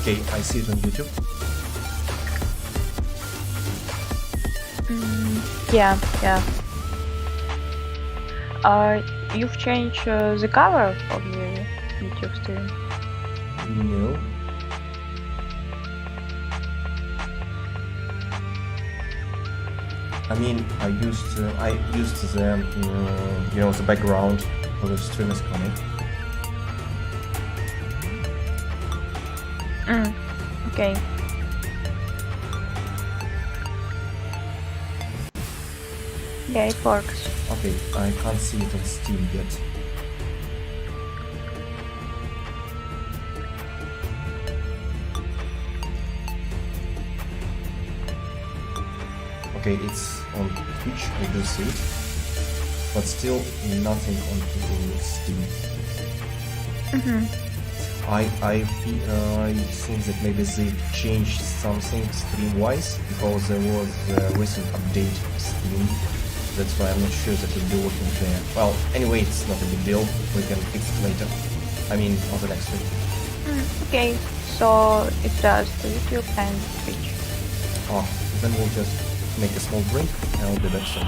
Okay, I see it on YouTube. Yeah. You've changed the cover of the YouTube stream. No. I mean, I used the you know, the background for the stream is coming. Okay. Yeah, it works. Okay, I can't see it on Steam yet. Okay, it's on Twitch, I do see it, but still nothing on Steam. I think that maybe they changed something stream-wise, because there was a recent update of Steam. That's why I'm not sure that it will be working there. Well, anyway, it's not a big deal. We can fix it later. I mean, on the next week. Okay, so it does to YouTube and Twitch. Oh, then we'll just make a small break and I'll be back soon.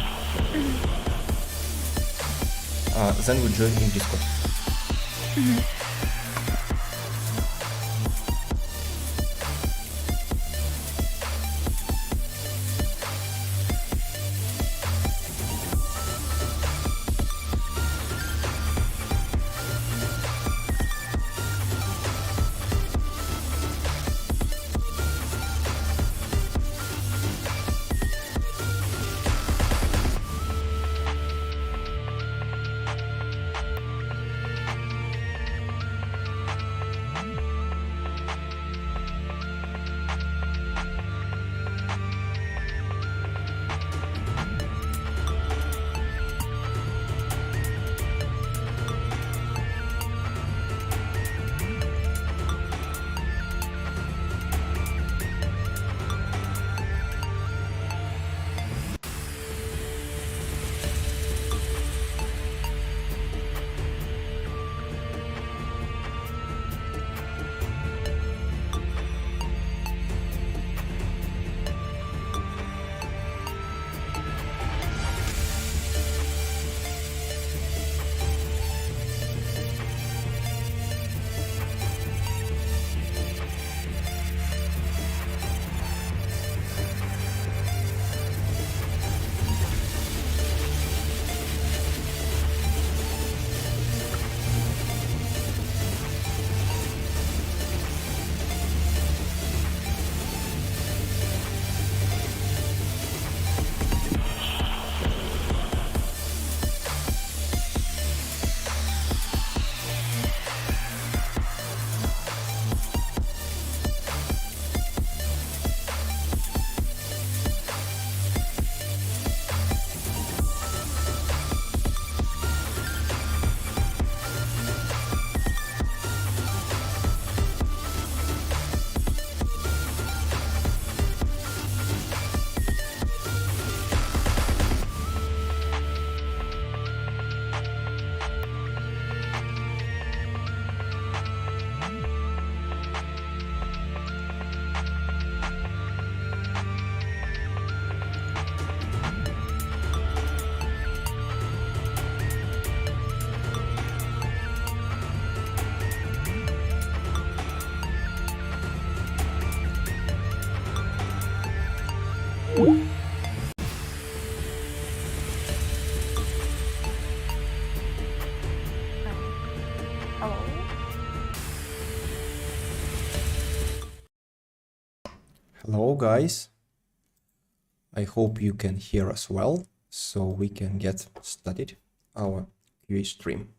Then we'll join in Discord. Hello? Hello guys, I hope you can hear us well, so we can get started our QA stream.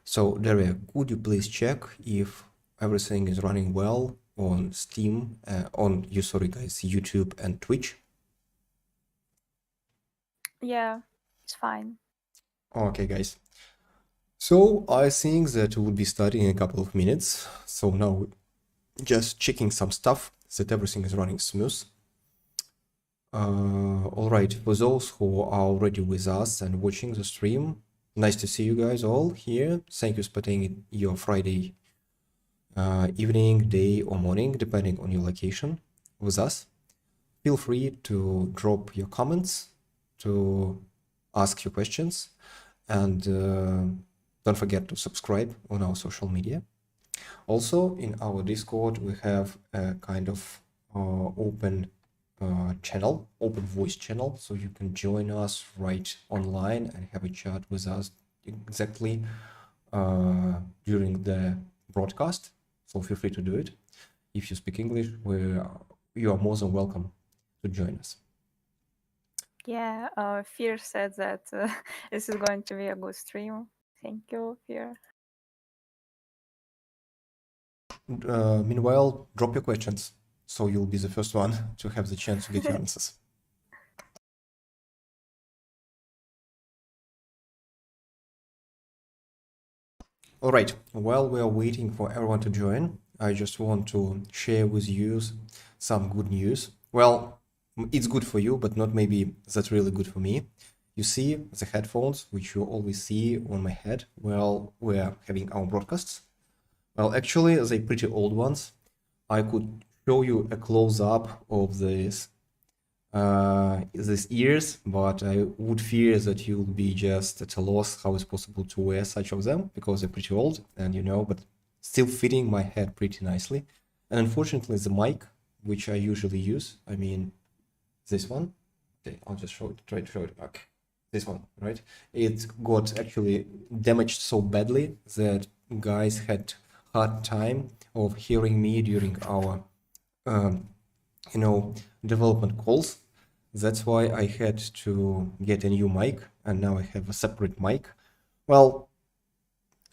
So Daria, could you please check if everything is running well on Steam, YouTube and Twitch? Yeah, it's fine. Okay guys, so I think that we'll be starting in a couple of minutes. So now just checking some stuff that everything is running smooth. All right, for those who are already with us and watching the stream, nice to see you guys all here. Thank you for spending your Friday evening, day, or morning, depending on your location with us. Feel free to drop your comments, to ask your questions, and don't forget to subscribe on our social media. Also, in our Discord, we have a kind of open channel, open voice channel, so you can join us right online and have a chat with us exactly during the broadcast. So feel free to do it. If you speak English, you are more than welcome to join us. Yeah, Fear said that this is going to be a good stream. Thank you, Fear. Meanwhile, drop your questions, so you'll be the first one to have the chance to get your answers. All right, while we are waiting for everyone to join, I just want to share with you some good news. Well, it's good for you, but not maybe that's really good for me. You see the headphones, which you always see on my head while we're having our broadcasts. Well, actually, they're pretty old ones. I could show you a close-up of these ears, but I would fear that you'll be just at a loss how it's possible to wear such of them because they're pretty old and but still fitting my head pretty nicely. And unfortunately, the mic, which I usually use, I mean, this one, okay, I'll just try to show it. Okay, this one, right? It got actually damaged so badly that guys had hard time of hearing me during our, development calls. That's why I had to get a new mic, and now I have a separate mic. Well,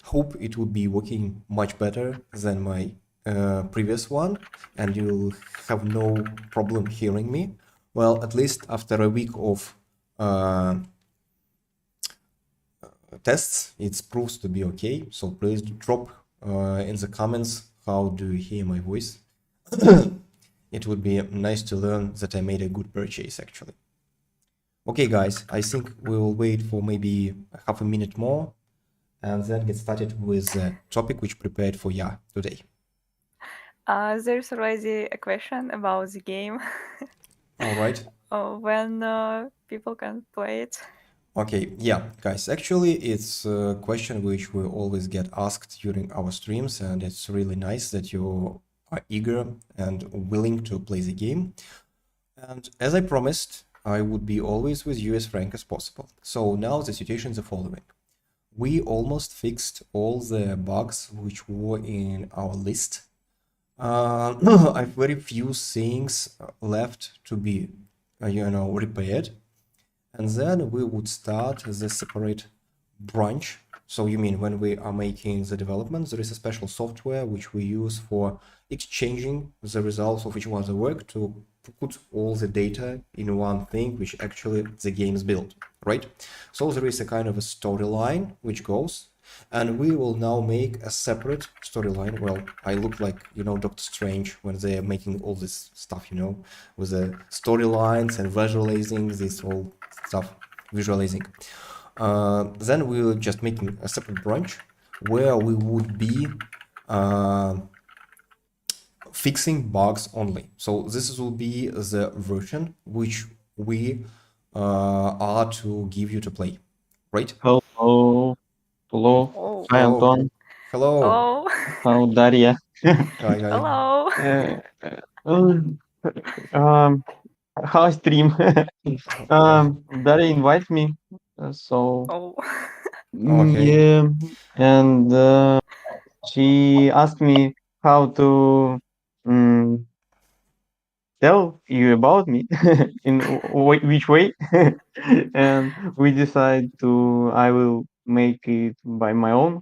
hope it would be working much better than my previous one, and you'll have no problem hearing me. Well, at least after a week of tests, it proves to be okay. So please drop in the comments how do you hear my voice. It would be nice to learn that I made a good purchase, actually. Okay, guys, I think we will wait for maybe half a minute more and then get started with the topic which prepared for Ya today. There's already a question about the game. All right. When people can play it. Okay, yeah, guys, actually, it's a question which we always get asked during our streams, and it's really nice that you are eager and willing to play the game. And as I promised, I would be always with you as frank as possible. So now the situation is the following. We almost fixed all the bugs which were in our list. I have very few things left to be, repaired. And then we would start the separate branch. So you mean when we are making the development, there is a special software which we use for exchanging the results of each one of the work to put all the data in one thing, which actually the game is built, right? So there is a kind of a storyline which goes, and we will now make a separate storyline. Well, I look like, Doctor Strange when they are making all this stuff, with the storylines and visualizing this whole stuff, visualizing. Then we're just making a separate branch where we would be fixing bugs only. So this will be the version which we are to give you to play, right? Hello. Hello. Oh. Hi, Hello. Anton. Hello. Hello. How Daria? Hi, hi. Hello. Um, um, how stream? Yeah. Daria invite me, so Oh. Okay. yeah, and she asked me how to um, tell you about me in which way, and we decide to I will make it by my own.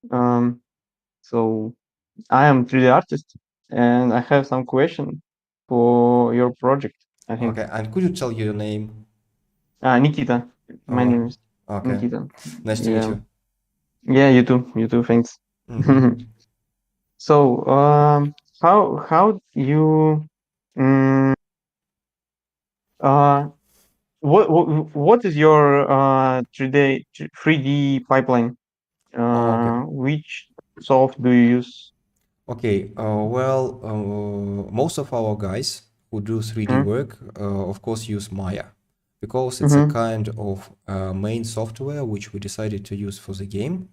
Um, so I am 3D artist, and I have some question for your project. I think. Okay. And could you tell your name? Nikita. My Oh, name is okay. Nikita. Nice to meet Yeah. you. Yeah. You too. You too. Thanks. So, how you uh what is your 3D pipeline? Okay. Which soft do you use? Okay, well, most of our guys who do 3D Mm-hmm. work, of course, use Maya because it's a Mm-hmm. kind of main software which we decided to use for the game.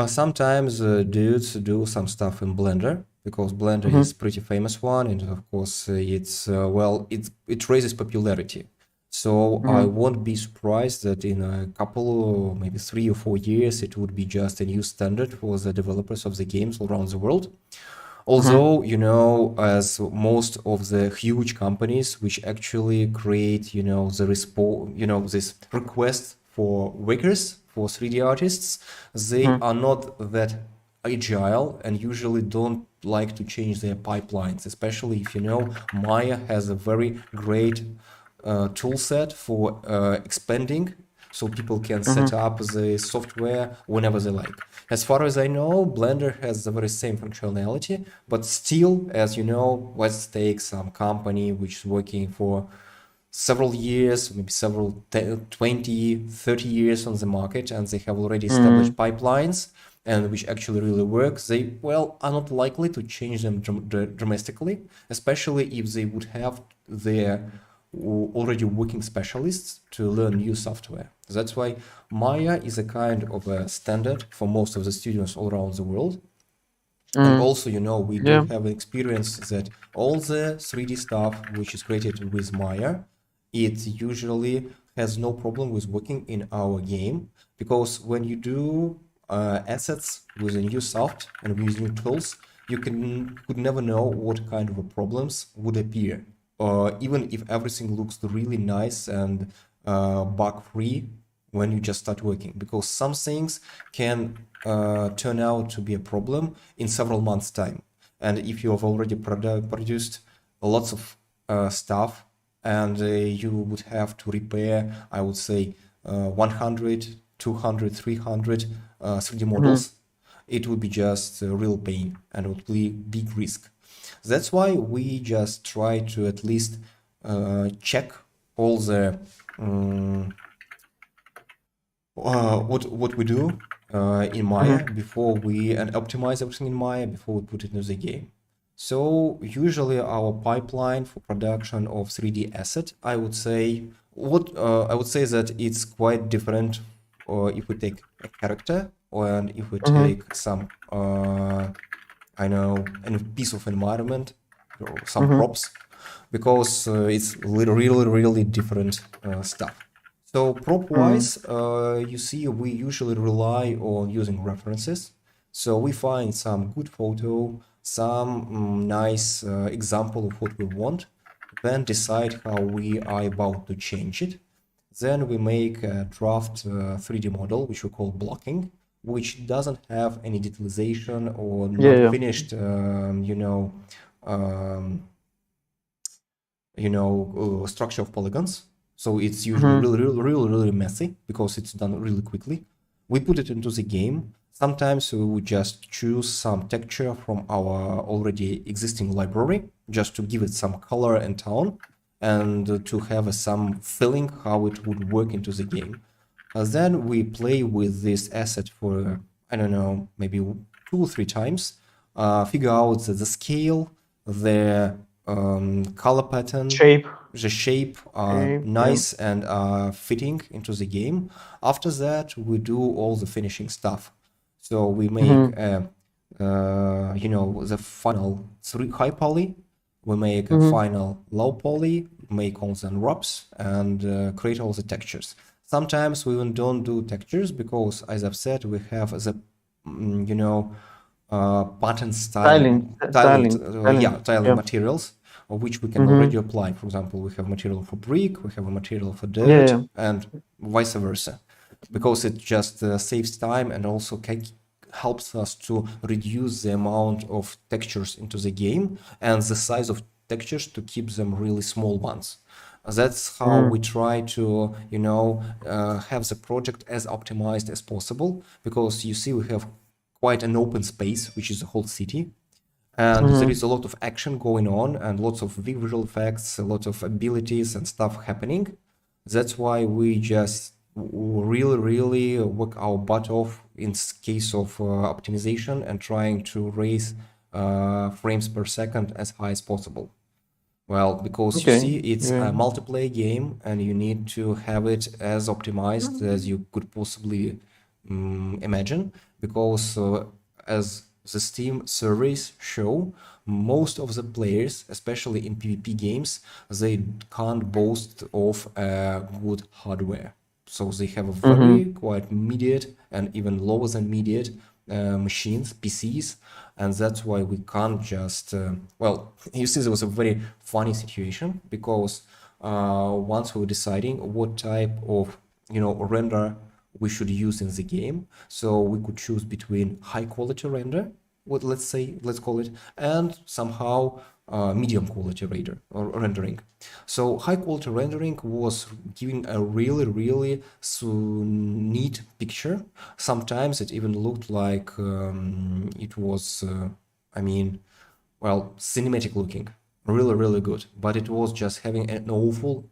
Sometimes dudes do some stuff in Blender because Blender Mm-hmm. is pretty famous one, and of course it's well, it raises popularity. So I Mm-hmm. won't be surprised that in a couple, maybe 3 or 4 years, it would be just a new standard for the developers of the games all around the world. Mm-hmm. Although, as most of the huge companies which actually create, this request for workers, for 3D artists, they Mm-hmm. are not that agile and usually don't like to change their pipelines, especially if Maya has a very great tool set for expanding so people can set Mm-hmm. up the software whenever they like. As far as I know, Blender has the very same functionality, but still, as you know, let's take some company which is working for several years, maybe 20, 30 years on the market, and they have already established pipelines and which actually really work, they, well, are not likely to change them dramatically, especially if they would have their already working specialists to learn new software. That's why Maya is a kind of a standard for most of the studios all around the world. And Mm-hmm. also, we do Yeah. have an experience that all the 3D stuff which is created with Maya, it usually has no problem with working in our game, because when you do assets with a new soft and with new tools, you could never know what kind of problems would appear. Even if everything looks really nice and bug-free, when you just start working, because some things can turn out to be a problem in several months' time. And if you have already produced lots of stuff and you would have to repair, I would say, 100, 200, 300 3D Mm-hmm. models, it would be just a real pain and it would be big risk. That's why we just try to at least check all the what we do in Maya Mm-hmm. before we and optimize everything in Maya before we put it into the game. So usually our pipeline for production of 3D asset, I would say that it's quite different. Or if we take a character, and if we Mm-hmm. take some I know a piece of environment or some Mm-hmm. props, because it's really different stuff. So Mm-hmm. prop-wise, you see, we usually rely on using references. So we find some good photo, some nice example of what we want, then decide how we are about to change it. Then we make a draft 3D model, which we call blocking, which doesn't have any detailization or Yeah. not Yeah. finished, um, structure of polygons. So it's usually Mm-hmm. really messy because it's done really quickly. We put it into the game. Sometimes we would just choose some texture from our already existing library just to give it some color and tone and to have some feeling how it would work into the game. Then we play with this asset for, I don't know, maybe 2 or 3 times, figure out the scale, the color pattern, Shape. the shape are Shape. Yeah. nice and are fitting into the game. After that, we do all the finishing stuff. So we make, Mm-hmm. the final high poly, we make a Mm-hmm. final low poly, make all the unwraps, and create all the textures. Sometimes we even don't do textures because, as I've said, we have the, pattern Styling. Styling. tiling Yeah. materials, of which we can already Mm-hmm. apply. For example, we have material for brick, we have a material for Yeah. dirt, Yeah. and vice versa, because it just saves time and also helps us to reduce the amount of textures into the game and the size of textures to keep them really small ones. That's how Mm-hmm. we try to, have the project as optimized as possible, because you see we have quite an open space, which is the whole city, and there Mm-hmm. is a lot of action going on and lots of visual effects, a lot of abilities and stuff happening. That's why we just really work our butt off in case of optimization and trying to raise frames per second as high as possible. Well, because you Okay. see, it's Yeah. a multiplayer game and you need to have it as optimized as you could possibly imagine. Because as the Steam surveys show, most of the players, especially in PvP games, they can't boast of good hardware. So they have a Mm-hmm. very quite mediate and even lower than mediate machines, PCs, and that's why we can't just well, you see, there was a very funny situation because once we were deciding what type of render we should use in the game, so we could choose between high quality render, what let's call it, and somehow medium quality render or rendering. So high quality rendering was giving a really so neat picture. Sometimes it even looked like it was I mean, well, cinematic looking, really good, but it was just having an awful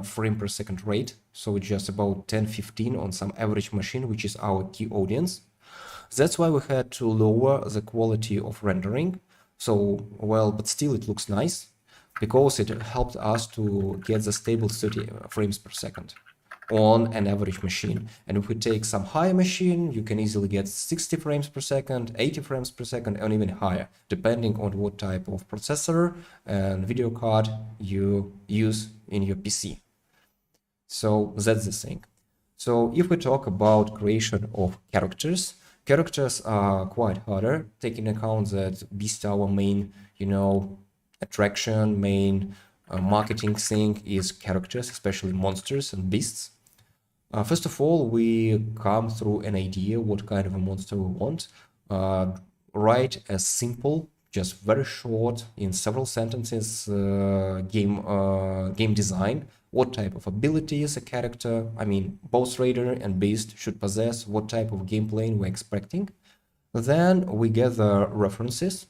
frame per second rate, so it's just about 10-15 on some average machine, which is our key audience. That's why we had to lower the quality of rendering. So, well, but still it looks nice because it helped us to get the stable 30 frames per second on an average machine. And if we take some higher machine, you can easily get 60 frames per second, 80 frames per second, and even higher, depending on what type of processor and video card you use in your PC. So that's the thing. So if we talk about creation of characters, characters are quite harder, taking account that Beast our main, attraction, main marketing thing is characters, especially monsters and beasts. First of all, we come through an idea what kind of a monster we want. Write a simple, just very short, in several sentences, game design. What type of abilities a character, I mean, both raider and beast should possess. What type of gameplay we're expecting. Then we gather references,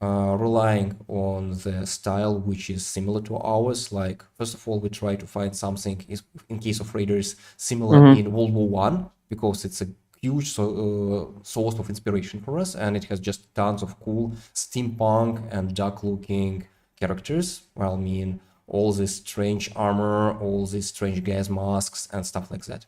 relying on the style which is similar to ours. Like, first of all, we try to find something, in case of raiders, similar Mm-hmm. in World War One, because it's a huge source of inspiration for us, and it has just tons of cool steampunk and dark-looking characters. Well, I mean, all this strange armor, all these strange gas masks, and stuff like that.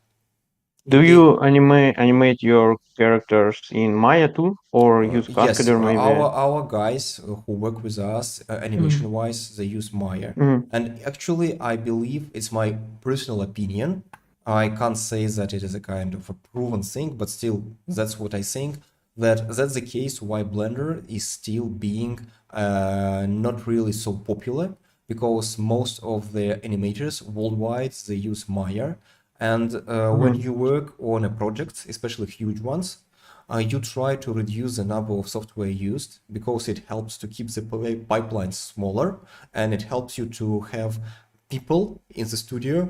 Do you animate your characters in Maya too, or use Yes, Cascador maybe? our guys who work with us, animation wise, they use Maya. Mm-hmm. And actually, I believe it's my personal opinion. I can't say that it is a kind of a proven thing, but still, that's what I think. That's the case why Blender is still being not really so popular, because most of the animators worldwide they use Maya. And when Mm-hmm. you work on a project, especially huge ones, you try to reduce the number of software used because it helps to keep the pipeline smaller, and it helps you to have people in the studio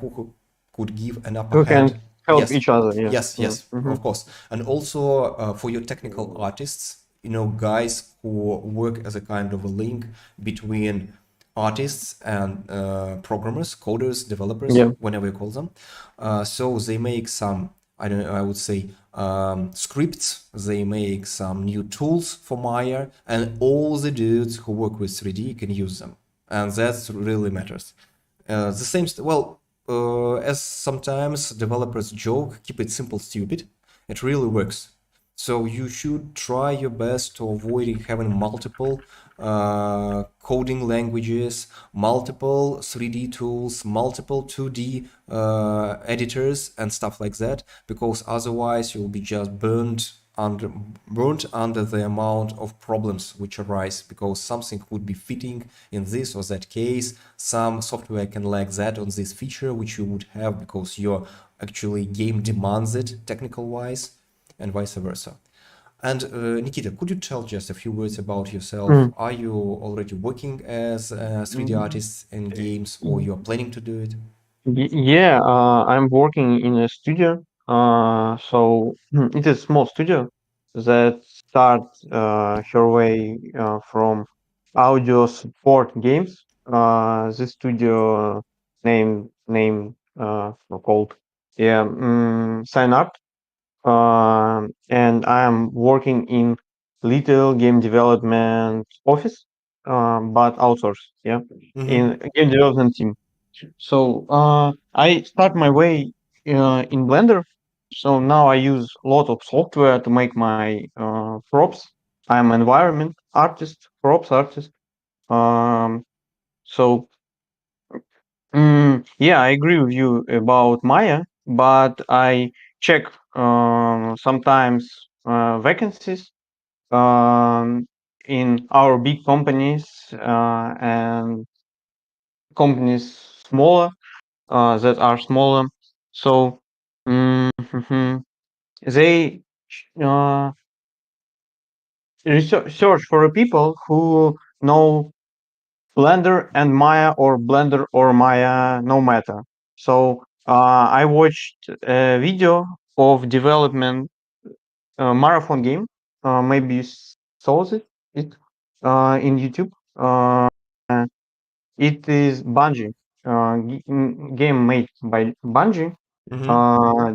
who could give an upper Who hand. can help Yes, each other? Yeah. yes, Mm-hmm. of course. And also for your technical artists, guys who work as a kind of a link between artists and programmers, coders, developers, Yeah. whenever you call them. So they make some, I don't know, I would say scripts, they make some new tools for Maya, and all the dudes who work with 3D can use them. And that really matters. The same, as sometimes developers joke, keep it simple, stupid. It really works. So you should try your best to avoid having multiple coding languages, multiple 3D tools, multiple 2D editors and stuff like that, because otherwise you'll be just burnt under the amount of problems which arise, because something would be fitting in this or that case, some software can lack that on this feature which you would have because your actually game demands it technical wise, and vice versa. And Nikita, could you tell just a few words about yourself? Mm. Are you already working as a 3D artist in games, or you're planning to do it? Yeah, I'm working in a studio. So it is a small studio that starts her way from audio support games. This studio called Sign Art. And I am working in little game development office, but outsourced, yeah, in game development team. So I start my way in Blender. So now I use a lot of software to make my props. I'm environment artist, props artist. Um, so yeah, I agree with you about Maya, but I check sometimes vacancies in our big companies and companies smaller that are smaller. So they uh, search for people who know Blender and Maya or Blender or Maya, no matter. So I watched a video of development marathon game. Maybe you saw it in YouTube. It is Bungie, game made by Bungie, uh,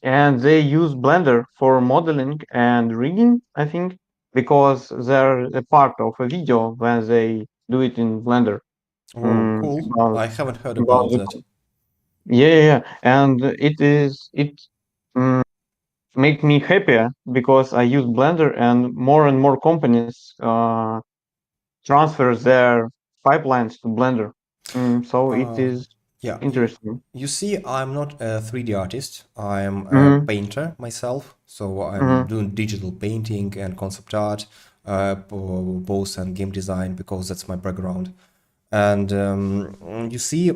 and they use Blender for modeling and rigging, I think, because they're a part of a video when they do it in Blender. Oh, cool. About I haven't heard about about the that. yeah, and it um, make me happier because I use Blender and more companies transfer their pipelines to Blender. So it Uh, is yeah, interesting. you see, I'm not a 3D artist. I'm a Mm-hmm. painter myself. So I'm Mm-hmm. doing digital painting and concept art, both and game design because that's my background. And you see,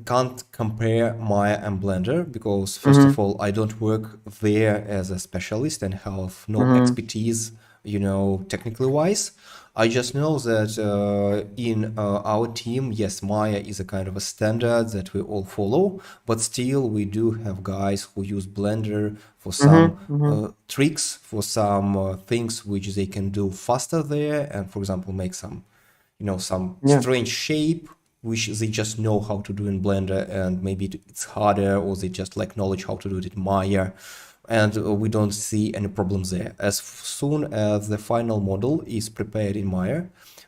can't compare Maya and Blender because first Mm-hmm. of all, I don't work there as a specialist and have no Mm-hmm. expertise, technically wise. I just know that in our team, yes, Maya is a kind of a standard that we all follow, but still we do have guys who use Blender for some Mm-hmm. Mm-hmm. tricks, for some things which they can do faster there, and for example, make some Yeah. strange shape which they just know how to do in Blender, and maybe it's harder, or they just lack knowledge how to do it in Maya, and we don't see any problems there. As soon as the final model is prepared in Maya,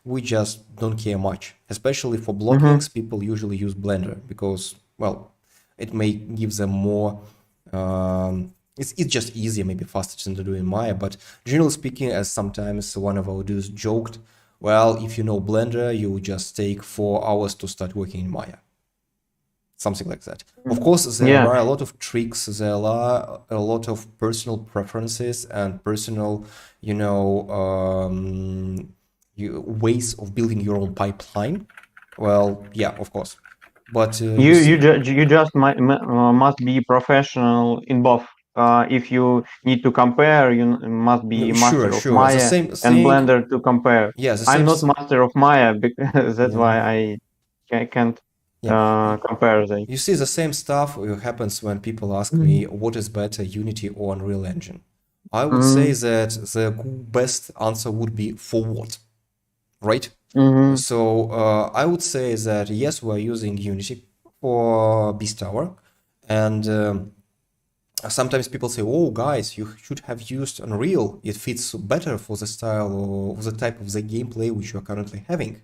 we just don't care much. Especially for Mm-hmm. blockings, people usually use Blender because, well, it may give them more. It's just easier, maybe faster than to do in Maya. But generally speaking, as sometimes one of our dudes joked, well, if you know Blender, you just take 4 hours to start working in Maya. Something like that. Of course, there Yeah. are a lot of tricks, there are a lot of personal preferences and personal, ways of building your own pipeline. Well, yeah, of course. But you see, You just must be professional in both. If you need to compare, you must be no, sure, master of sure. The Maya same and thing. Blender to compare. Yeah, the I'm same. not master of Maya because that's Yeah, why I can't yeah. compare them. You see, the same stuff happens when people ask Mm-hmm. me what is better, Unity or Unreal Engine. I would say Mm-hmm. that the best answer would be for what, right? Mm-hmm. So I would say that yes, we're using Unity for Beast Tower, and sometimes people say, "Oh, guys, you should have used Unreal. It fits better for the style or the type of the gameplay which you are currently having."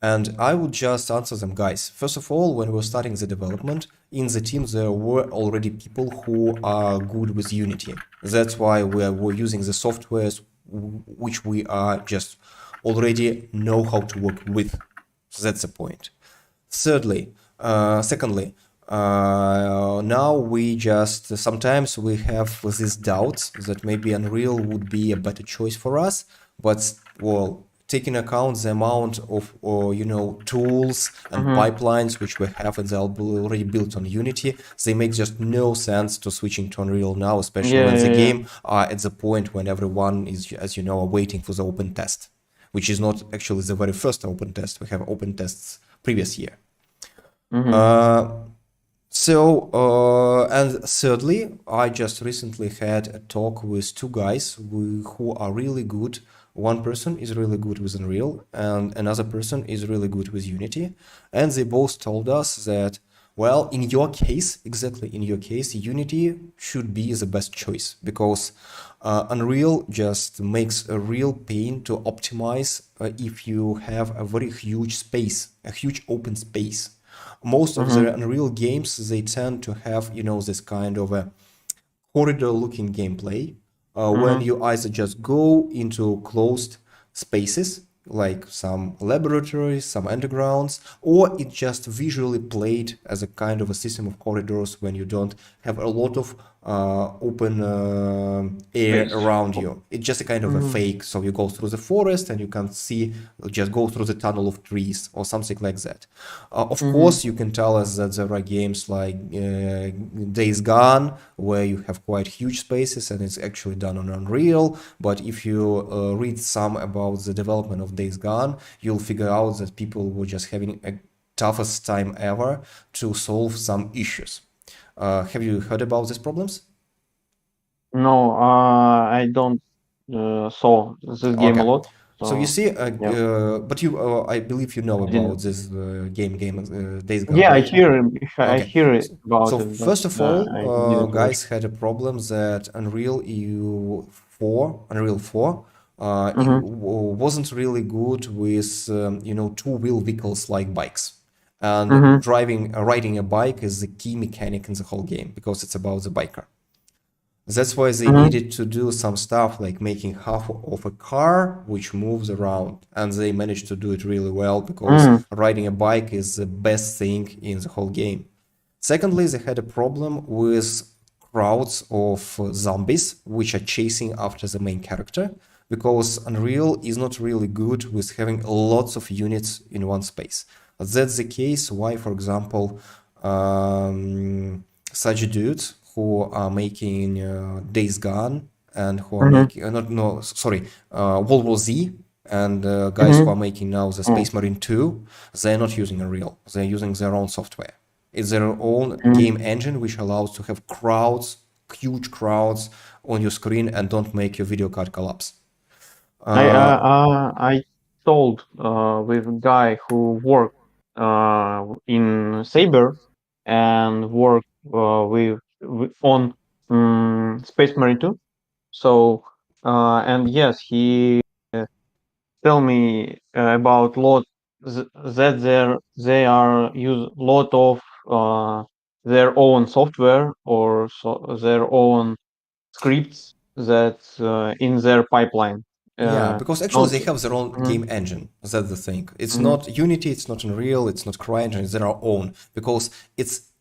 And I would just answer them, guys. First of all, when we were starting the development, in the team there were already people who are good with Unity. That's why we're using the softwares which we are just already know how to work with. So that's the point. Secondly, now we just sometimes we have this doubt that maybe Unreal would be a better choice for us, but well, taking account the amount of tools and Mm-hmm. pipelines which we have and they're already built on Unity, they make just no sense to switching to Unreal now, especially Yeah, when the yeah, yeah. game are at the point when everyone is, as you know, waiting for the open test, which is not actually the very first open test. We have open tests previous year. Mm-hmm. And thirdly, I just recently had a talk with two guys who are really good. One person is really good with Unreal, and another person is really good with Unity. And they both told us that, Well, in your case, exactly in your case, Unity should be the best choice because Unreal just makes a real pain to optimize if you have a very huge space, a huge open space. Most of the Unreal games, they tend to have, this kind of a corridor-looking gameplay when you either just go into closed spaces like some laboratories, some undergrounds, or it just visually played as a kind of a system of corridors when you don't have a lot of open air Space. around you. It's just a kind of a fake. So you go through the forest and you can see, just go through the tunnel of trees or something like that. Of course, you can tell us that there are games like Days Gone where you have quite huge spaces and it's actually done on Unreal. But if you read some about the development of Days Gone, you'll figure out that people were just having a toughest time ever to solve some issues. Have you heard about these problems? No, I don't saw this game a Okay. lot. So you So see, yeah, but I believe you know I didn't. about this game Days Gone, Yeah, right? I Okay. hear it about So it, but first of I all, didn't watch. guys had a problem that Unreal 4, it Mm-hmm. wasn't really good with two-wheel vehicles like bikes. And Mm-hmm. riding a bike is the key mechanic in the whole game because it's about the biker. That's why they Mm-hmm. needed to do some stuff like making half of a car which moves around. And they managed to do it really well because Mm-hmm. riding a bike is the best thing in the whole game. Secondly, they had a problem with crowds of zombies which are chasing after the main character because Unreal is not really good with having lots of units in one space. That's the case why, for example, such dudes who are making Days Gone and who are Mm-hmm. making not no sorry World War Z and guys who Mm-hmm. are making now the Oh. Space Marine 2, they're not using Unreal. They're using their own software. It's their own Mm-hmm. game engine which allows to have crowds, huge crowds on your screen and don't make your video card collapse. I told with a guy who worked in Saber and worked with on Space Marine 2. So and yes, he tell me about lot that they are use lot of uh, their own software or their own scripts that in their pipeline. Yeah, because actually Not. they have their own Mhm, game engine. That's the thing. It's mhm, not Unity, it's not Unreal, it's not CryEngine, it's their own because it's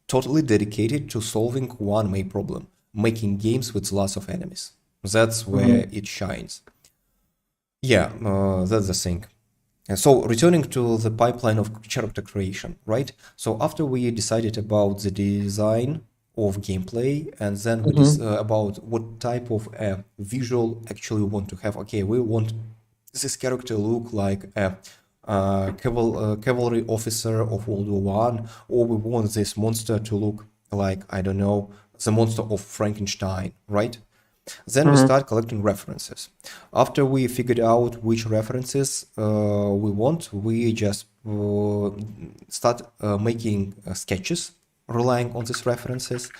totally dedicated to solving one main problem, making games with lots of enemies. That's mhm, where it shines. Yeah, that's the thing. So returning to the pipeline of character creation, right? So after we decided about the design of gameplay and then we mhm, about what type of visual actually we want to have. Okay, we want this character look like a cavalry officer of World War One, or we want this monster to look like, I don't know, the monster of Frankenstein, right? Then we mhm, start collecting references. After we figured out which references we want, we just start making sketches relying on these references,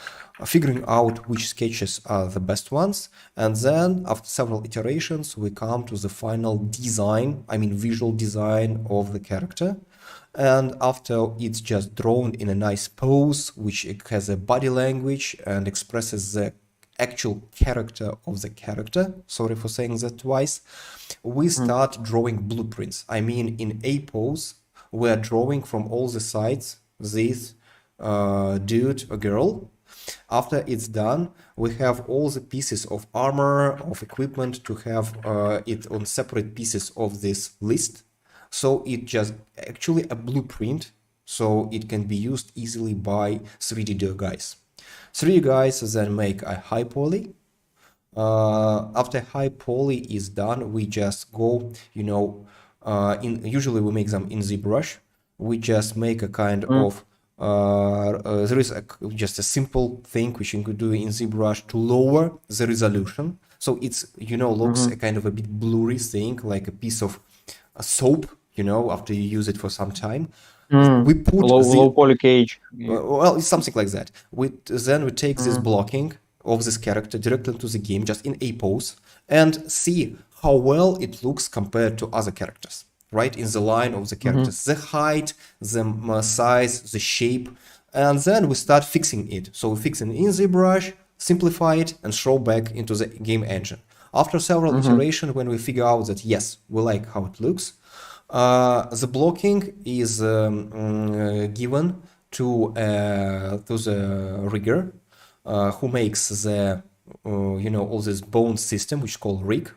figuring out which sketches are the best ones, and then after several iterations, we come to the final design, I mean visual design of the character. And after it's just drawn in a nice pose, which has a body language and expresses the actual character of the character, sorry for saying that twice, we mhm, start drawing blueprints. I mean, in a pose, we're drawing from all the sides this dude or girl. After it's done, we have all the pieces of armor, of equipment to have it on separate pieces of this list. So it just actually a blueprint, so it can be used easily by 3D guys. 3D guys then make a high poly. After high poly is done, we just go, in usually we make them in ZBrush. We just make a kind mhm, of there is just a simple thing which you could do in ZBrush to lower the resolution. So it's looks mhm, a kind of a bit blurry thing, like a piece of soap, after you use it for some time. we put low poly cage. well, it's something like that. Then we take this blocking of this character directly to the game, just in a pose, and see how well it looks compared to other characters, right? In the line of the characters, the height, the size, the shape, and then we start fixing it. So we fix it in the brush, simplify it, and throw back into the game engine. After several iterations, when we figure out that yes, we like how it looks, the blocking is given to the rigger who makes the all this bone system, which is called rig,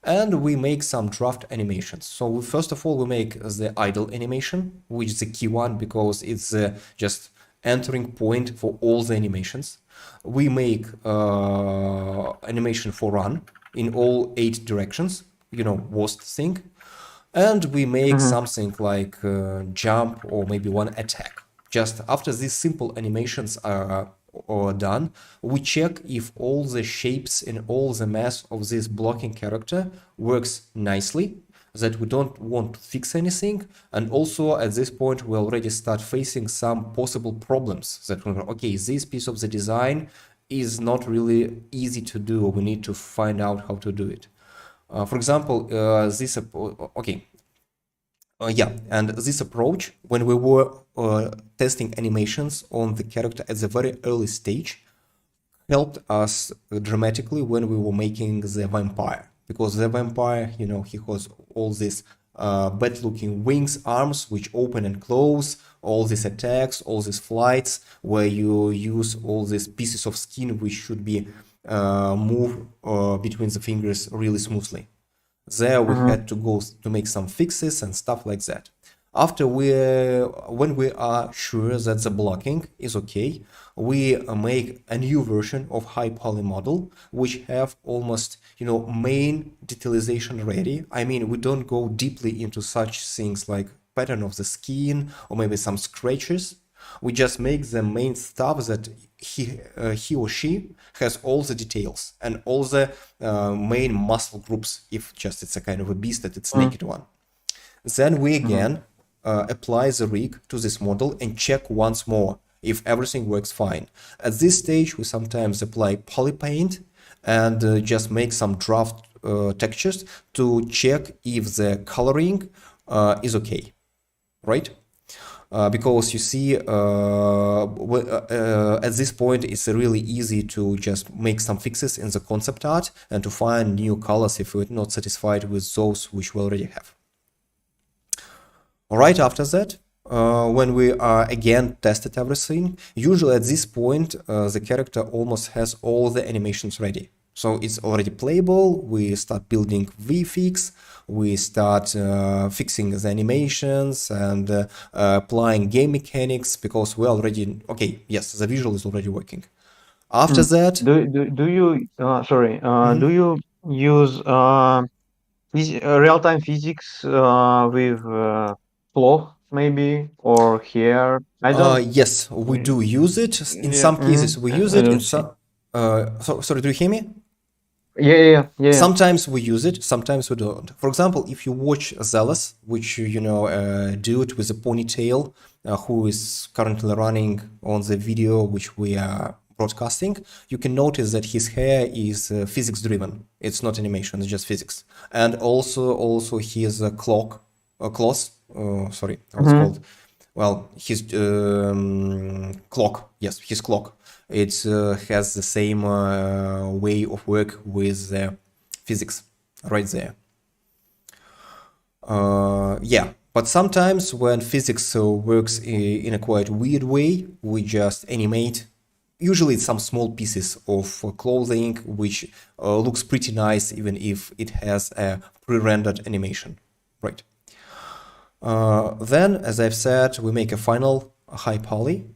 and we make some draft animations. So first of all, we make the idle animation, which is the key one because it's just entering point for all the animations. We make animation for run in all 8 directions, worst thing. And we make something like jump or maybe one attack. Just after these simple animations are done, we check if all the shapes and all the mass of this blocking character works nicely, that we don't want to fix anything. And also at this point, we already start facing some possible problems that, okay, this piece of the design is not really easy to do. We need to find out how to do it. For example, this approach, when we were testing animations on the character at the very early stage, helped us dramatically when we were making the vampire, because the vampire, he has all these bad-looking wings, arms which open and close, all these attacks, all these flights, where you use all these pieces of skin which should be move between the fingers really smoothly. There we had to go to make some fixes and stuff like that. After when we are sure that the blocking is okay, we make a new version of high poly model, which have almost, main detailization ready. I mean, we don't go deeply into such things like pattern of the skin or maybe some scratches. We just make the main stuff that he or she has all the details and all the main muscle groups, if just it's a kind of a beast that it's naked one. Then we again apply the rig to this model and check once more if everything works fine. At this stage, we sometimes apply poly paint and just make some draft textures to check if the coloring is okay, right? Because you see, at this point, it's really easy to just make some fixes in the concept art and to find new colors if we're not satisfied with those which we already have. Right after that, when we are again tested everything, usually at this point, the character almost has all the animations ready. So it's already playable. We start building VFX. We start fixing the animations and applying game mechanics because we already, okay, yes, the visual is already working. After that, do you do you use real-time physics with cloth maybe or hair? I don't. Yes, we do use it. In some cases, we use it. In some, sorry, do you hear me? Yeah. Sometimes we use it, sometimes we don't. For example, if you watch Zealous, which dude with a ponytail who is currently running on the video which we are broadcasting, you can notice that his hair is physics driven. It's not animation, it's just physics. And also his cloth, sorry, what's called? Well, his clock, yes, his clock. It has the same way of work with physics right there. Yeah, but sometimes when physics works in a quite weird way, we just animate. Usually it's some small pieces of clothing which looks pretty nice even if it has a pre-rendered animation, right? Then, as I've said, we make a final high poly.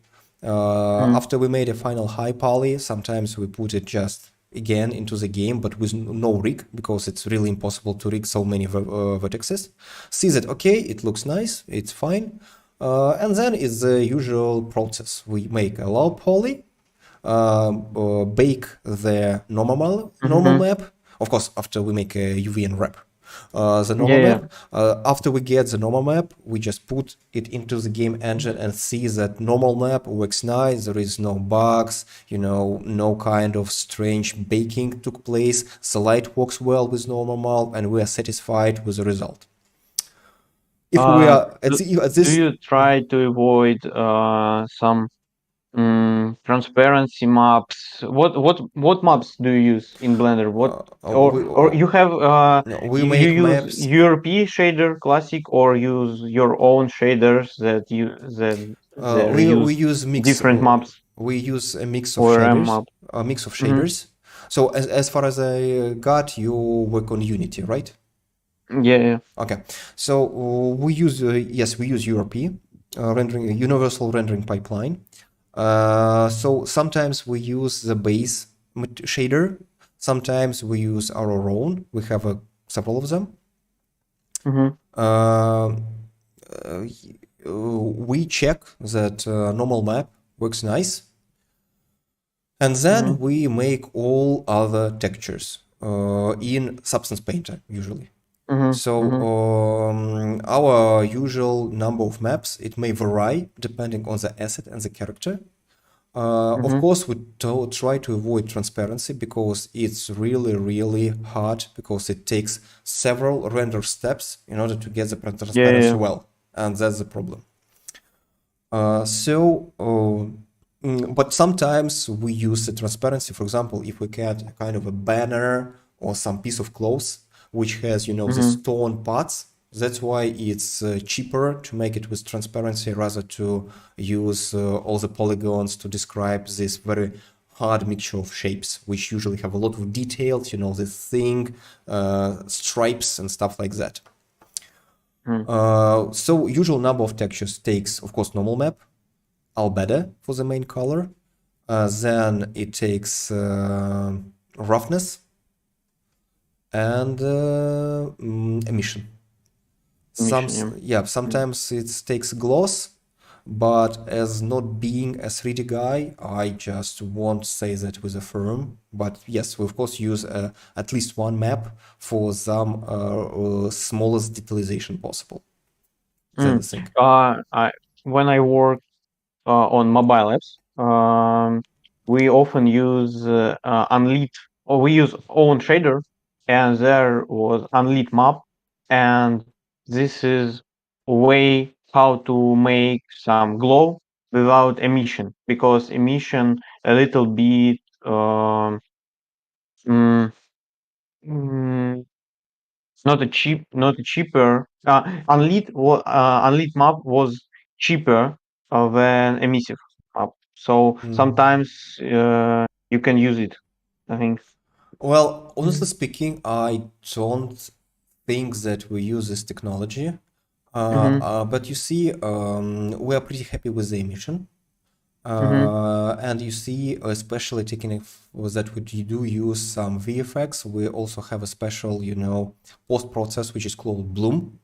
After we made a final high poly, sometimes we put it just again into the game, but with no rig, because it's really impossible to rig so many vertices. See that, okay, it looks nice, it's fine. And then it's the usual process. We make a low poly, bake the normal map, of course, after we make a UV and wrap. The normal Yeah. map. After we get the normal map, we just put it into the game engine and see that normal map works nice. There is no bugs, no kind of strange baking took place. The light works well with normal map, and we are satisfied with the result. If we are at Do this, you try to avoid some transparency maps? What maps do you use in Blender? What we or you have no, we you make use maps. European shader classic or use your own shaders that We use use mix. different maps We use a mix of ORM shaders. map? A mix of Mm-hmm. shaders. So as far as I got, you work on Unity, right? Yeah. Okay. So we use we use URP, rendering universal rendering pipeline. So sometimes we use the base shader. Sometimes we use our own. We have several of them. Mm-hmm. We check that normal map works nice, and then we make all other textures in Substance Painter usually. Mm-hmm. So our usual number of maps, it may vary depending on the asset and the character. Of course, we try to avoid transparency because it's really hard, because it takes several render steps in order to get the transparency Yeah. well, and that's the problem. But sometimes we use the transparency. For example, if we get a kind of a banner or some piece of clothes which has, the stone parts, that's why it's cheaper to make it with transparency rather to use all the polygons to describe this very hard mixture of shapes, which usually have a lot of details, this thing, stripes and stuff like that. So usual number of textures takes, of course, normal map, albedo for the main color, then it takes roughness and emission. Sometimes it takes gloss, but as not being a 3D guy, I just won't say that with a firm. But yes, we of course use at least one map for some smallest detalization possible. That's the thing. When I work on mobile apps, we often use unlit, or we use own shader, and there was unlit map, and this is a way how to make some glow without emission, because emission a little bit mm, mm, not a cheaper. Unlit map was cheaper than emissive map. So sometimes you can use it, I think. Well, honestly speaking, I don't think that we use this technology. But you see, we are pretty happy with the emission. And you see, especially taking that we do use some VFX, we also have a special, post process which is called Bloom,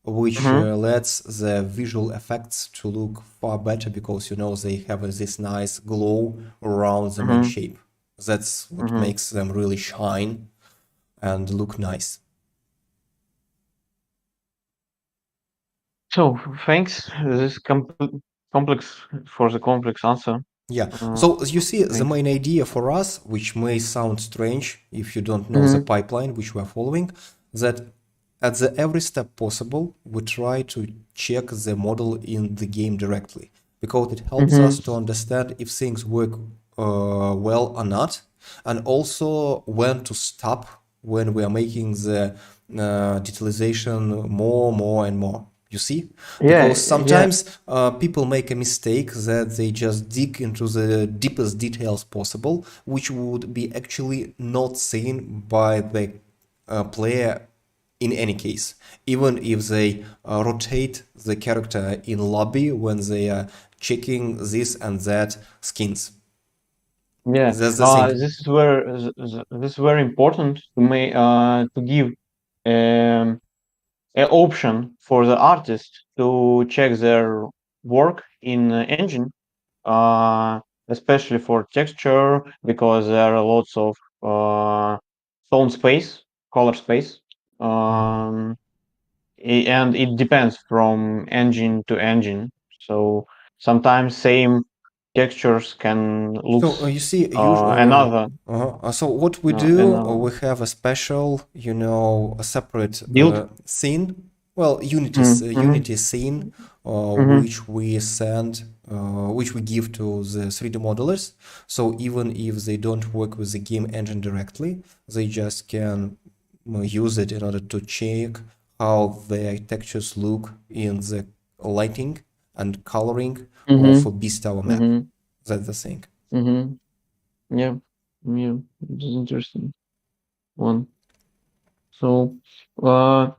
which lets the visual effects to look far better because they have this nice glow around the main shape. That's what makes them really shine and look nice. So thanks. This is complex for the complex answer. Yeah. So you see, the Thanks. main idea for us, which may sound strange if you don't know the pipeline which we are following, that at the every step possible, we try to check the model in the game directly, because it helps us to understand if things work well or not, and also when to stop when we are making the detalization more and more. You see? Because sometimes people make a mistake that they just dig into the deepest details possible, which would be actually not seen by the player in any case, even if they rotate the character in lobby when they are checking this and that skins. Yeah, That's the thing. this is very important to give um, an option for the artist to check their work in engine, uh, especially for texture, because there are lots of tone space, color space. and it depends from engine to engine. So sometimes same textures can So looks you see, another so what we do, another we have a special, a separate build. scene. Well, Mm-hmm. Unity scene, Mm-hmm. which we send, which we give to the 3D modelers. So even if they don't work with the game engine directly, they just can use it in order to check how the textures look in the lighting and coloring of Mm-hmm. a Beast Tower map. Mm-hmm. That's the thing. Mm-hmm. Yeah. Yeah. This is interesting one. So uh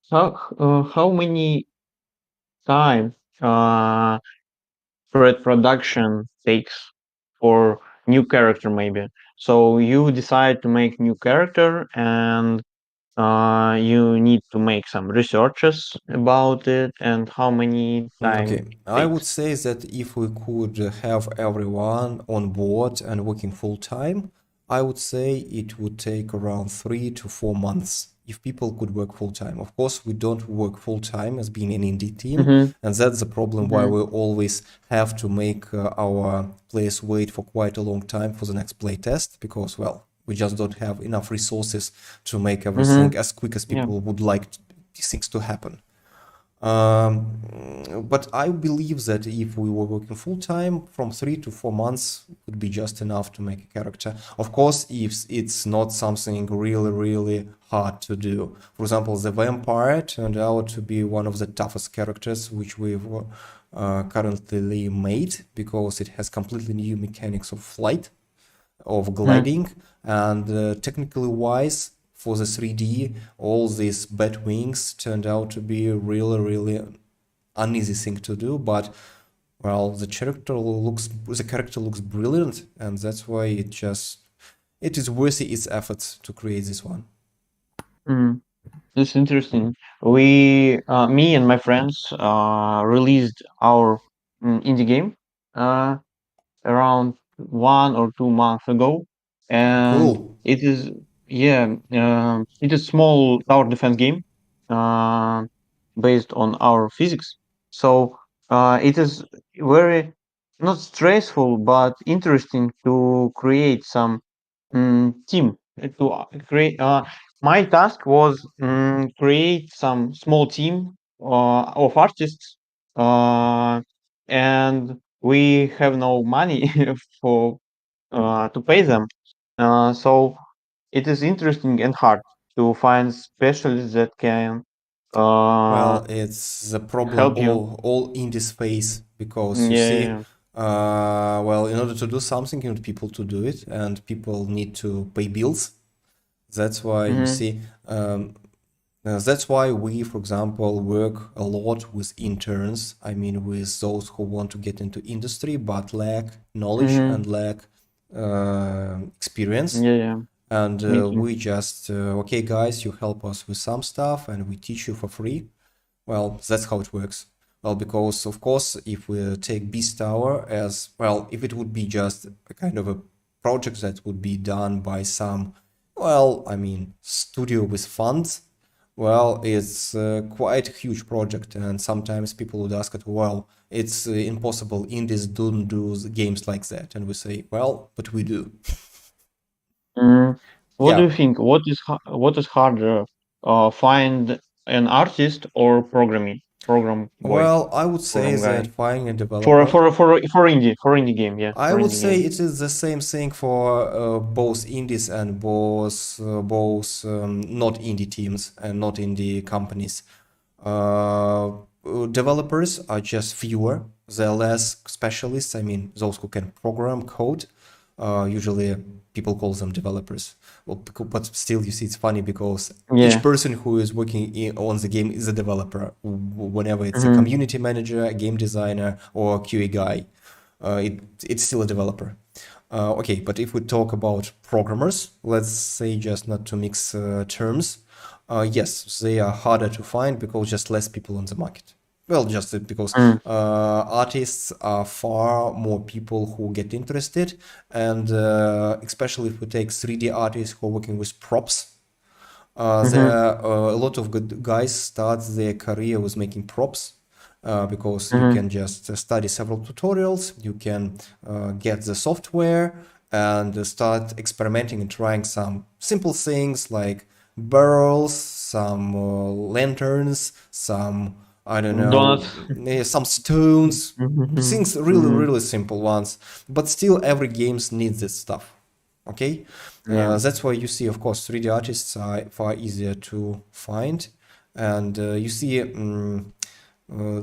how many time uh production takes for new character maybe? So you decide to make new character and you need to make some researches about it and how many Okay, time I would takes. say that if we could have everyone on board and working full time, I would say it would take around 3 to 4 months if people could work full time. Of course, we don't work full time as being an indie team, Mm-hmm. and that's the problem why Mm-hmm. we always have to make our players wait for quite a long time for the next play test because, well, we just don't have enough resources to make Mm-hmm. everything as quick as Yeah. people would like these things to happen. Um, but I believe that if we were working full time, from 3 to 4 months would be just enough to make a character. Of course, if it's not something really, really hard to do. For example, the vampire turned out to be one of the toughest characters which we've currently made because it has completely new mechanics of flight, of Mm-hmm. gliding, and technically wise for the 3D, all these bat wings turned out to be a really, really uneasy thing to do. But well, the character looks brilliant, and that's why it is worthy its efforts to create this one. Mm. That's interesting. Me and my friends, released our indie game uh, around 1 or 2 months ago, and Cool. it is yeah, it is small tower defense game uh, based on our physics. So it is very not stressful but interesting to create some team to create. My task was create some small team of artists, uh, and we have no money for to pay them. So it is interesting and hard to find specialists that can uh, Well, it's the problem help you. all in this phase because you Yeah, see, yeah. well, in order to do something, you need people to do it, and people need to pay bills. That's why you Mm-hmm. see, that's why we, for example, work a lot with interns. I mean, with those who want to get into industry but lack knowledge Mm-hmm. and lack experience. Yeah, yeah. And Me too. we just, okay, guys, you help us with some stuff and we teach you for free. Well, that's how it works. Well, because of course, if we take Beast Tower as well, if it would be just a kind of a project that would be done by some, well, I mean, studio with funds, well, it's quite a huge project, and sometimes people would ask it, well, it's impossible. Indies don't do games like that, and we say, well, but we do. Mm. What do Yeah. you think? What is harder, find an artist or program boy, Well, I would say program that guy finding a for developer. indie game? Yeah, I for would indie say game. it is the same thing for both indies and both not indie teams and not indie companies. Developers are just fewer. They're less specialists. I mean, those who can program code. Usually, people call them developers. Well, but still, you see, it's funny because each Yeah. person who is working on the game is a developer. Whenever it's a Mm-hmm. community manager, a game designer, or a QA guy, it's still a developer. Okay, but if we talk about programmers, let's say just not to mix terms, yes, they are harder to find because just less people on the market. Well, just because Mm. artists are far more people who get interested, and especially if we take 3D artists who are working with props, There are a lot of good guys start their career with making props because you can just study several tutorials, you can get the software and start experimenting and trying some simple things like barrels, some lanterns, some, I don't know, Donuts. some stones, things really, Mhm. really simple ones. But still, every games needs this stuff. Okay, Yeah. that's why you see, of course, 3D artists are far easier to find, and you see, uh,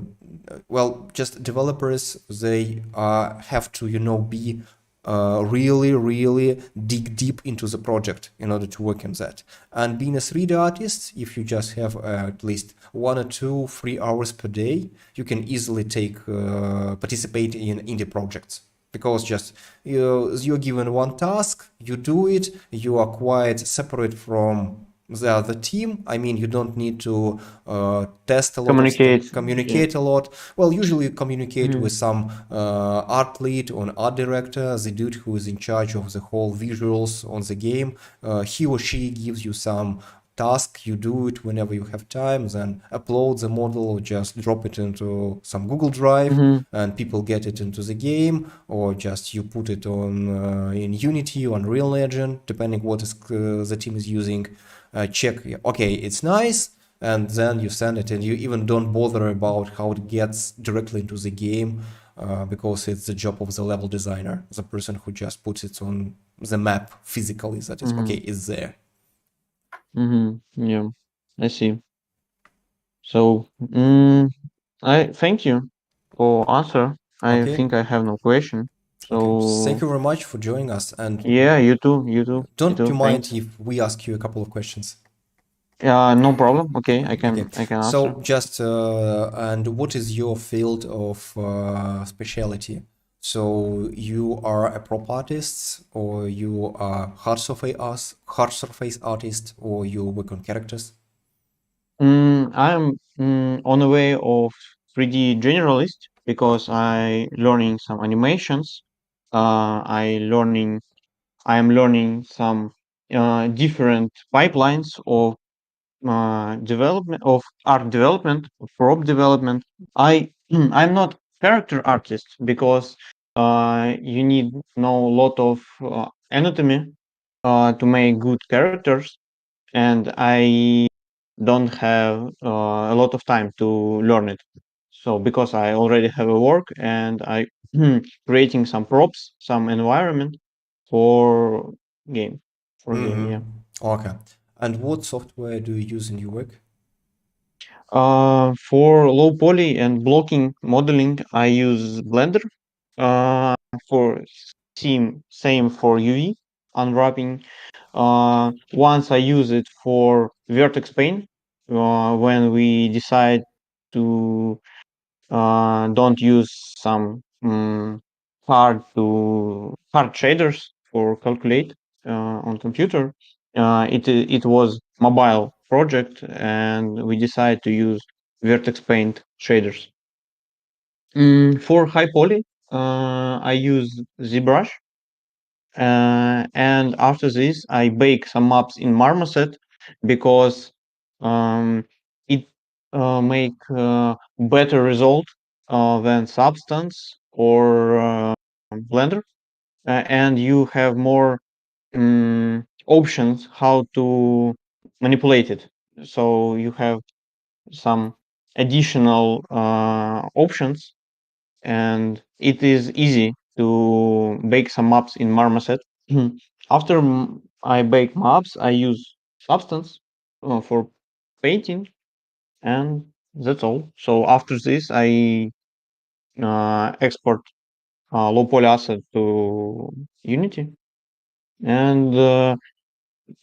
well, just developers, they have to, be really, really dig deep into the project in order to work on that. And being a 3D artist, if you just have at least 1 or 2 3 hours per day, you can easily participate in indie projects because just you're given one task, you do it, you are quite separate from the other team. I mean, you don't need to test a lot of stuff, Communicate. Yeah. communicate a lot. Well, usually you communicate Mhm. with some art lead or art director, the dude who is in charge of the whole visuals on the game. He or she gives you some task, you do it whenever you have time, then upload the model or just drop it into some Google Drive Mhm. and people get it into the game, or just you put it on in Unity or Unreal Engine, depending what the team is using. Check, okay, it's nice, and then you send it, and you even don't bother about how it gets directly into the game because it's the job of the level designer, the person who just puts it on the map physically, that is okay, Mhm. it's there. Yeah. I see. So, I thank you for answer. I Okay, think I have no question. okay, thank So, you very much for joining us, and yeah, you too. You too. You don't you too. mind Thanks. if we ask you a couple of questions? No problem. Okay, I Okay, can answer. so just and what is your field of specialty? So you are a prop artist, or you are hard surface artist, or you work on characters? I'm on the way of 3D generalist because I learning some animations. I am learning some different pipelines of development of art development, of prop development. I'm not character artist because you need know a lot of anatomy to make good characters, and I don't have a lot of time to learn it. So because I already have a work and I creating some props, some environment for game, yeah. Mm-hmm. Okay. And what software do you use in your work? For low poly and blocking modeling, I use Blender. Uh, for same for UV unwrapping. Once I use it for vertex paint when we decide to don't use some hard shaders for calculate on computer. It was mobile project, and we decided to use vertex paint shaders. For high poly, I use ZBrush, and after this, I bake some maps in Marmoset because um, it make better result than Substance or Blender, and you have more options how to manipulate it. So you have some additional options, and it is easy to bake some maps in Marmoset. After I bake maps, I use Substance for painting, and that's all. So after this, I export low poly asset to Unity and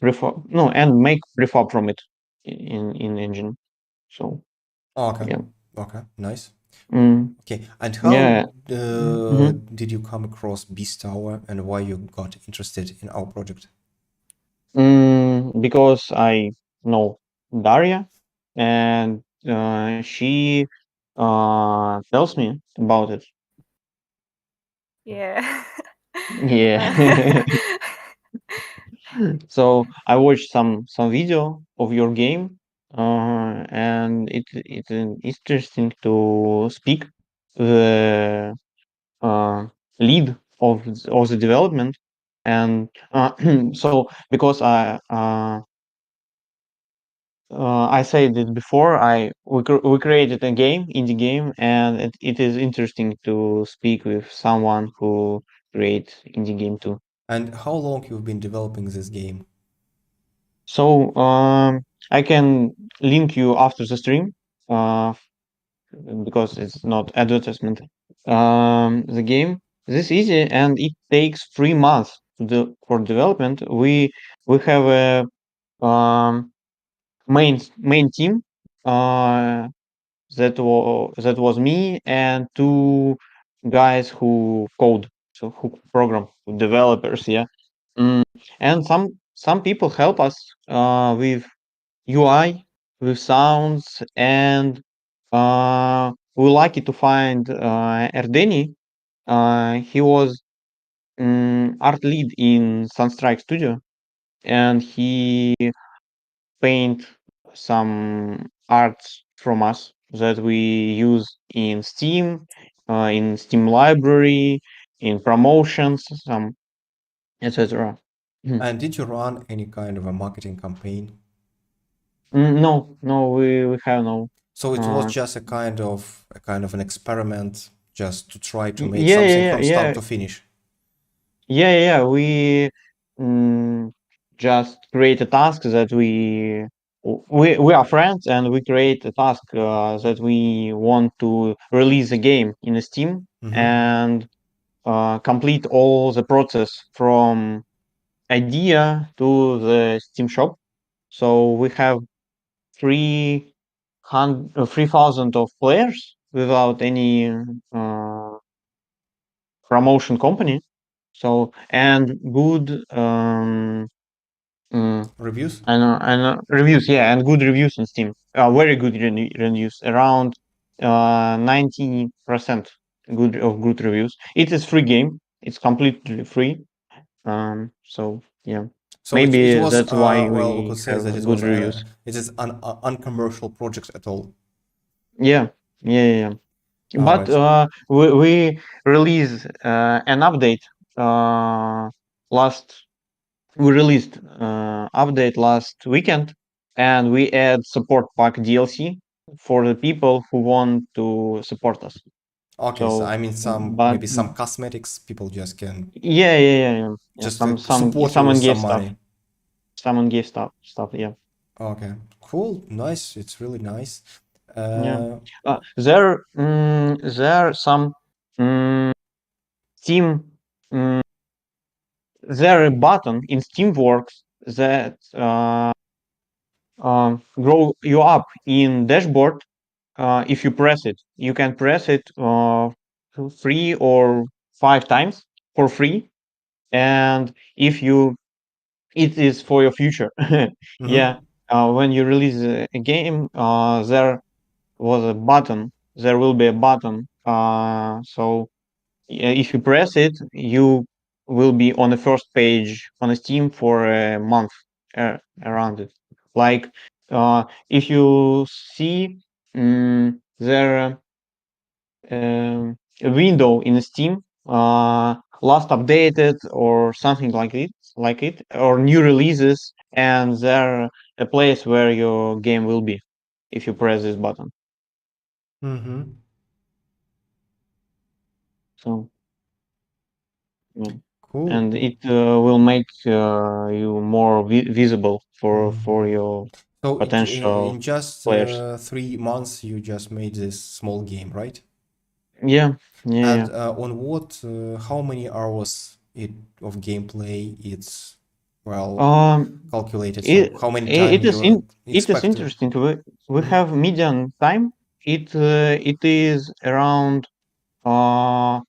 prefab, no, and make prefab from it in engine. So Okay. yeah, Okay. Nice. mm, Okay. And how yeah. Mhm. did you come across Beast Tower and why you got interested in our project? Because I know Daria, and she tells me about it. Yeah. Uh, Yeah. So I watched some video of your game, and it's interesting to speak the lead of the development, and so because I said it before. We created a game, indie game, and it is interesting to speak with someone who create indie game too. And how long you've been developing this game? So I can link you after the stream, uh, because it's not advertisement. The game this easy, and it takes 3 months for development. We have a main team. That was me and two guys who code, so who program, developers, yeah. Mm, and some people help us with UI, with sounds, and we lucky to find Erdeni. He was art lead in Sunstrike Studio, and he paint some arts from us that we use in Steam library, in promotions, some etc. And did you run any kind of a marketing campaign? No, we have no. So it was Uh, just a kind of an experiment, just to try to make yeah, something yeah, from start yeah, to finish. yeah. We just create a task that we are friends, and we create a task that we want to release a game in Steam, and complete all the process from idea to the Steam shop. So we have 3,000 of players without any promotion company. So and good Reviews? and reviews, yeah, and good reviews in Steam. Very good reviews, around 90% good reviews. It is free game. It's completely free. So yeah, So it maybe was that's why well, we we could say have that it good was reviews. it is an uncommercial project at all. Yeah, yeah. All But right. we released an update last. We released update last weekend, and we add support pack DLC for the people who want to support us. Okay, so So, I mean but maybe some cosmetics people just can yeah. just support you with Someone some gave stuff. money. Someone gave stuff. Yeah. Okay, cool, nice. It's really nice. Yeah. Uh, There are some Steam. Mm, there a button in Steamworks that grow you up in dashboard. If you press it, you can press it 3 or 5 times for free, and if you it is for your future. Yeah. When you release a game, there will be a button, so if you press it, you will be on the first page on Steam for a month around it. Like if you see there a window in Steam, last updated or something like it, or new releases, and there a place where your game will be if you press this button. mm-hmm. So yeah. Cool, And cool. it will make you more visible for Mhm. your So potential in just players. 3 months, you just made this small game, right? Yeah, And yeah, on what, how many hours of gameplay it's, yeah. well, calculated? So It, how many it time it is you it is expect to? interesting. We Mm-hmm. have median time. It is around uh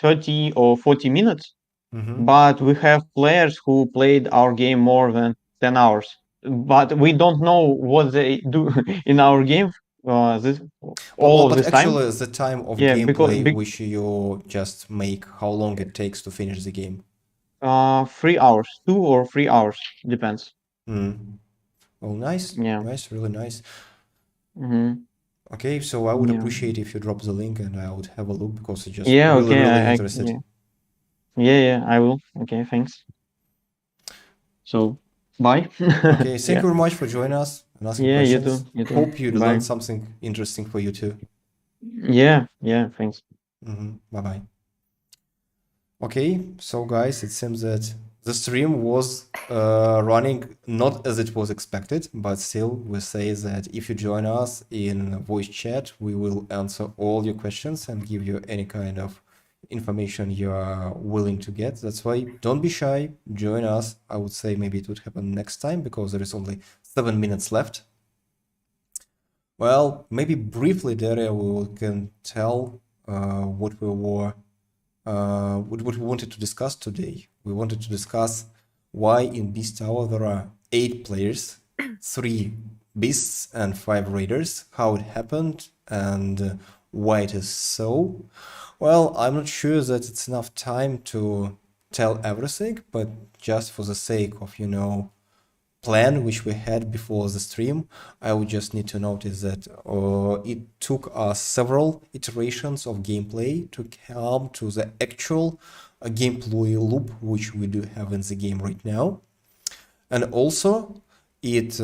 30 or 40 minutes, Mm-hmm. but we have players who played our game more than 10 hours. But we don't know what they do in our game this Well, all of but this time. actually, the time of Yeah, because gameplay which you just make, how long it takes to finish the game? 3 hours, 2 or 3 hours, depends. Oh, nice, Yeah. nice, really nice. Mm-hmm. Okay, so I would Yeah. appreciate if you drop the link and I would have a look because it's just Yeah. really, Okay. really I interested. yeah. Yeah. I will. Okay. Thanks. So, bye. Okay, thank Yeah. you very much for joining us and asking Yeah. You questions. too. You too. Hope you Bye. learned something interesting for you too. Yeah. Yeah. Thanks. Bye bye. Okay, so guys, it seems that the stream was running not as it was expected, but still we say that if you join us in voice chat, we will answer all your questions and give you any kind of information you are willing to get. That's why don't be shy, join us. I would say maybe it would happen next time because there is only 7 minutes left. Well, maybe briefly, Daria, we can tell what we wanted to discuss today. We wanted to discuss why in Beast Tower there are 8 players, 3 beasts and 5 raiders, how it happened and why it is so. Well, I'm not sure that it's enough time to tell everything, but just for the sake of, plan which we had before the stream, I would just need to notice that it took us several iterations of gameplay to come to the actual gameplay loop which we do have in the game right now. And also, it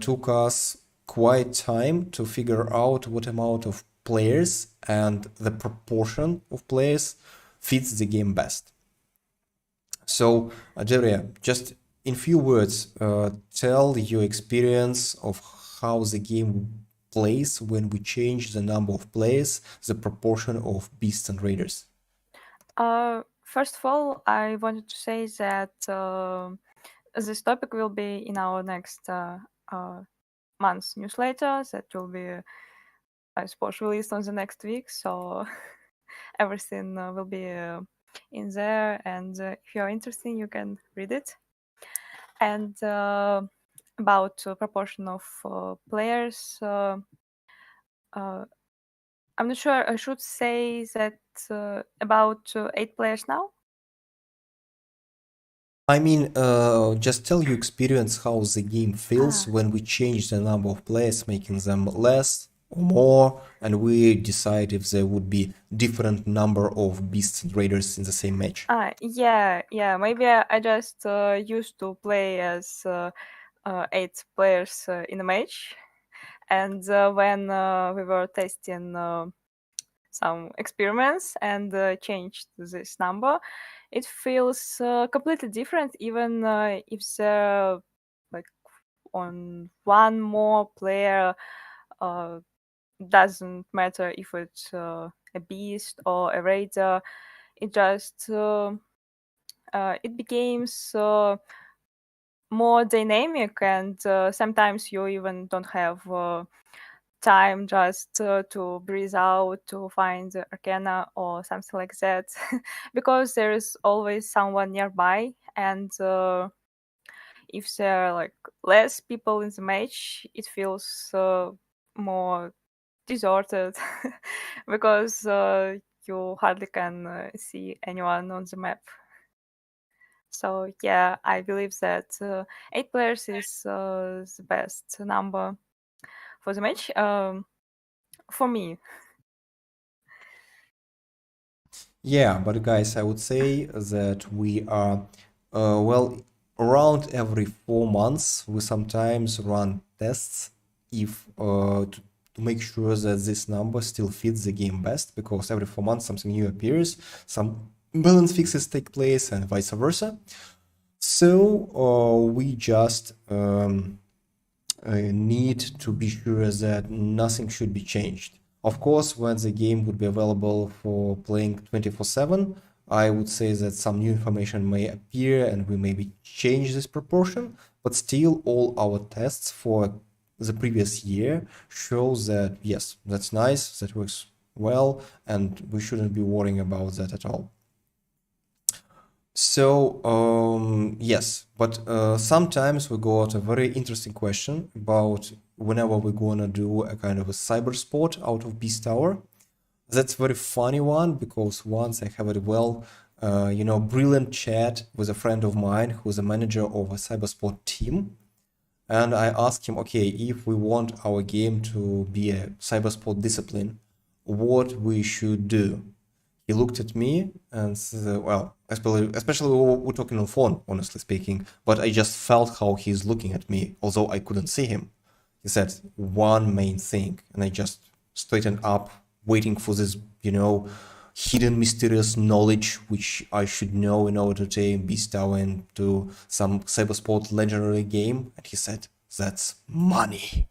took us quite time to figure out what amount of players and the proportion of players fits the game best. So, Daria, just in few words, tell your experience of how the game plays when we change the number of players, the proportion of beasts and raiders. First of all, I wanted to say that this topic will be in our next month's newsletter that will be, I suppose, released on the next week. So everything will be in there, and if you're interested, you can read it. And about proportion of players, I'm not sure. I should say that about 8 players now. I mean, just tell your experience how the game feels when we change the number of players, making them less or more, and we decide if there would be different number of beasts and raiders in the same match. Yeah. Maybe I just used to play as 8 players in a match, and when we were testing some experiments and changed this number, it feels completely different, even if there like on one more player. Doesn't matter if it's a beast or a raider. It just it becomes more dynamic, and sometimes you even don't have time just to breathe out to find the arcana or something like that because there is always someone nearby, and if there are like less people in the match, it feels more deserted because you hardly can see anyone on the map. So yeah, I believe that 8 players is the best number for the match, for me. Yeah, but guys, I would say that we are, well, around every 4 months, we sometimes run tests if to make sure that this number still fits the game best, because every 4 months something new appears, some balance fixes take place, and vice versa. So we just need to be sure that nothing should be changed. Of course, when the game would be available for playing 24/7, I would say that some new information may appear and we maybe change this proportion, but still all our tests for the previous year shows that yes, that's nice, that works well, and we shouldn't be worrying about that at all. So, yes, but sometimes we got a very interesting question about whenever we're gonna do a kind of a cyber sport out of Beast Tower. That's a very funny one because once I have it well brilliant chat with a friend of mine who's a manager of a cybersport team. And I asked him, okay, if we want our game to be a cybersport discipline, what we should do? He looked at me and said, well, especially we're talking on phone, honestly speaking, but I just felt how he's looking at me, although I couldn't see him. He said one main thing, and I just straightened up, waiting for this, hidden mysterious knowledge which I should know in order to take Beast Tower into some cybersport legendary game. And he said, that's money.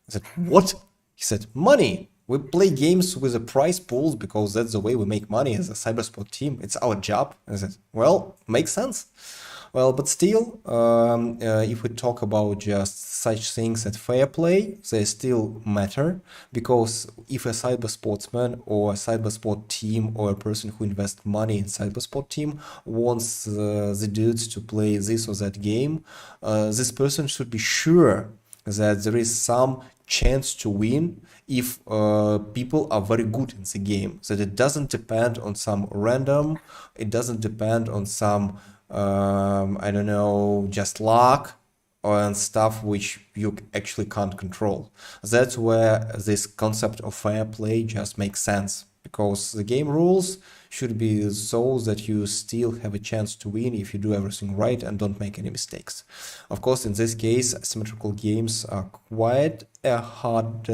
I said, what? He said, money. We play games with the prize pools because that's the way we make money as a cybersport team. It's our job. I said, well, makes sense. Well, but still, if we talk about just such things as fair play, they still matter, because if a cyber sportsman or a cyber sport team or a person who invests money in cyber sport team wants the dudes to play this or that game, this person should be sure that there is some chance to win if people are very good in the game. That it doesn't depend on some random, it doesn't depend on some I don't know, just luck and stuff which you actually can't control. That's where this concept of fair play just makes sense, because the game rules should be so that you still have a chance to win if you do everything right and don't make any mistakes. Of course, in this case, asymmetrical games are quite a hard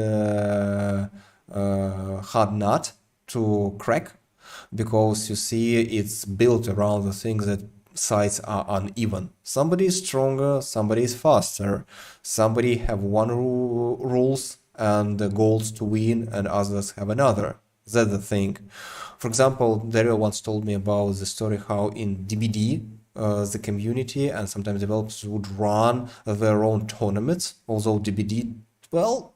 nut to crack, because you see it's built around the thing that sides are uneven. Somebody is stronger, somebody is faster, somebody have one rules and the goals to win, and others have another. That's the thing. For example, Dario once told me about the story how in DBD the community and sometimes developers would run their own tournaments, although DBD, well,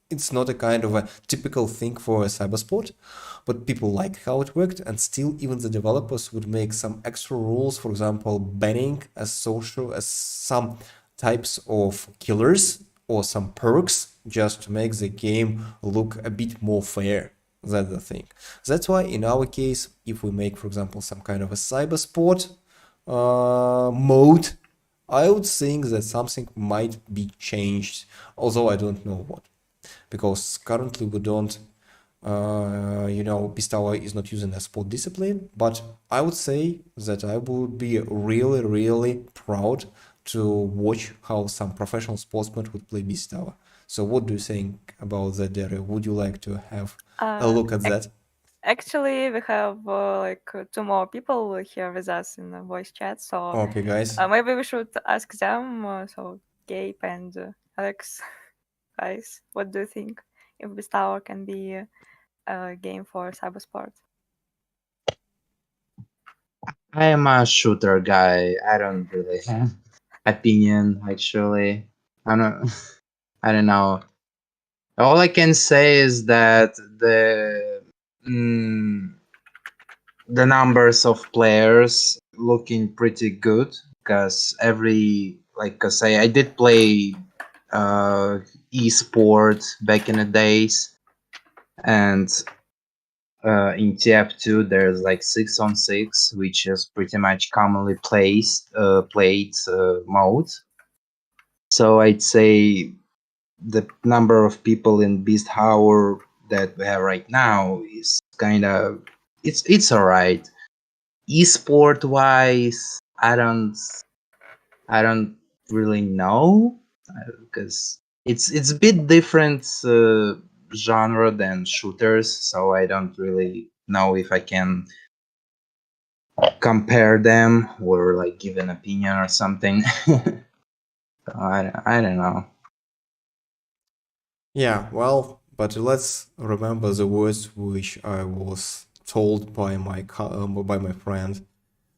it's not a kind of a typical thing for a cybersport, but people liked how it worked, and still even the developers would make some extra rules, for example, banning as some types of killers or some perks, just to make the game look a bit more fair. That's the thing. That's why in our case, if we make, for example, some kind of a cybersport mode, I would think that something might be changed, although I don't know what. Because currently we don't, Beast Tower is not using a sport discipline, but I would say that I would be really, really proud to watch how some professional sportsmen would play Beast Tower. So what do you think about that, Dario? Would you like to have a look at that? Actually, we have two more people here with us in the voice chat, so Okay, guys. maybe we should ask them. So Gabe and Alex, guys, what do you think if Beast Tower can be a game for cybersport? I am a shooter guy. I don't really have opinion actually. I don't know. All I can say is that the numbers of players looking pretty good, because I did play esport back in the days, and in TF2 there's like 6-on-6, which is pretty much commonly played mode. So I'd say the number of people in Beast Tower that we have right now is kind of it's alright. Esport wise, I don't really know, because it's a bit different genre than shooters, so I don't really know if I can compare them or like give an opinion or something. So I don't know. Yeah, well, but let's remember the words which I was told by my friend.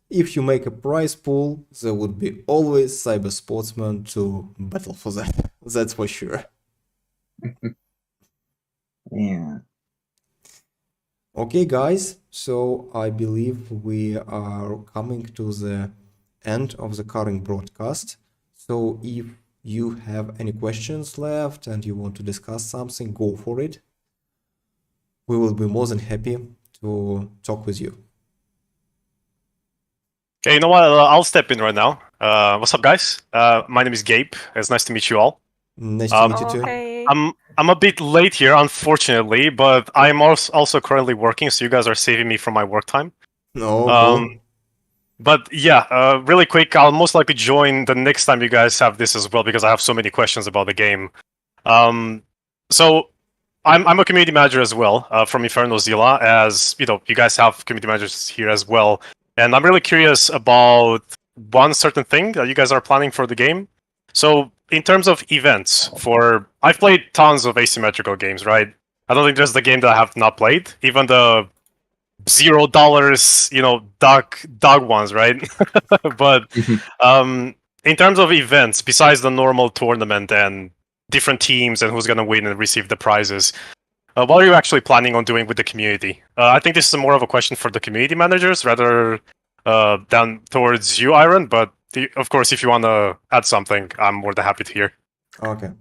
If you make a prize pool, there would be always cyber sportsmen to battle for that. That's for sure. Yeah. Okay, guys, so I believe we are coming to the end of the current broadcast. So if you have any questions left and you want to discuss something, go for it. We will be more than happy to talk with you. Okay, you know what? I'll step in right now. What's up, guys? My name is Gabe. It's nice to meet you all. Nice to meet you Oh, too. hey. I'm a bit late here, unfortunately, but I'm also currently working, so you guys are saving me from my work time. No, Um, cool. But yeah, really quick, I'll most likely join the next time you guys have this as well because I have so many questions about the game. So I'm a community manager as well from Inferno Zilla, as you know, you guys have community managers here as well, and I'm really curious about one certain thing that you guys are planning for the game. So in terms of events, I've played tons of asymmetrical games, right? I don't think there's the game that I have not played, even the $0, dog ones, right? But in terms of events, besides the normal tournament and different teams and who's gonna win and receive the prizes, what are you actually planning on doing with the community? I think this is more of a question for the community managers rather than towards you, Iron. But of course, if you want to add something, I'm more than happy to hear. Okay.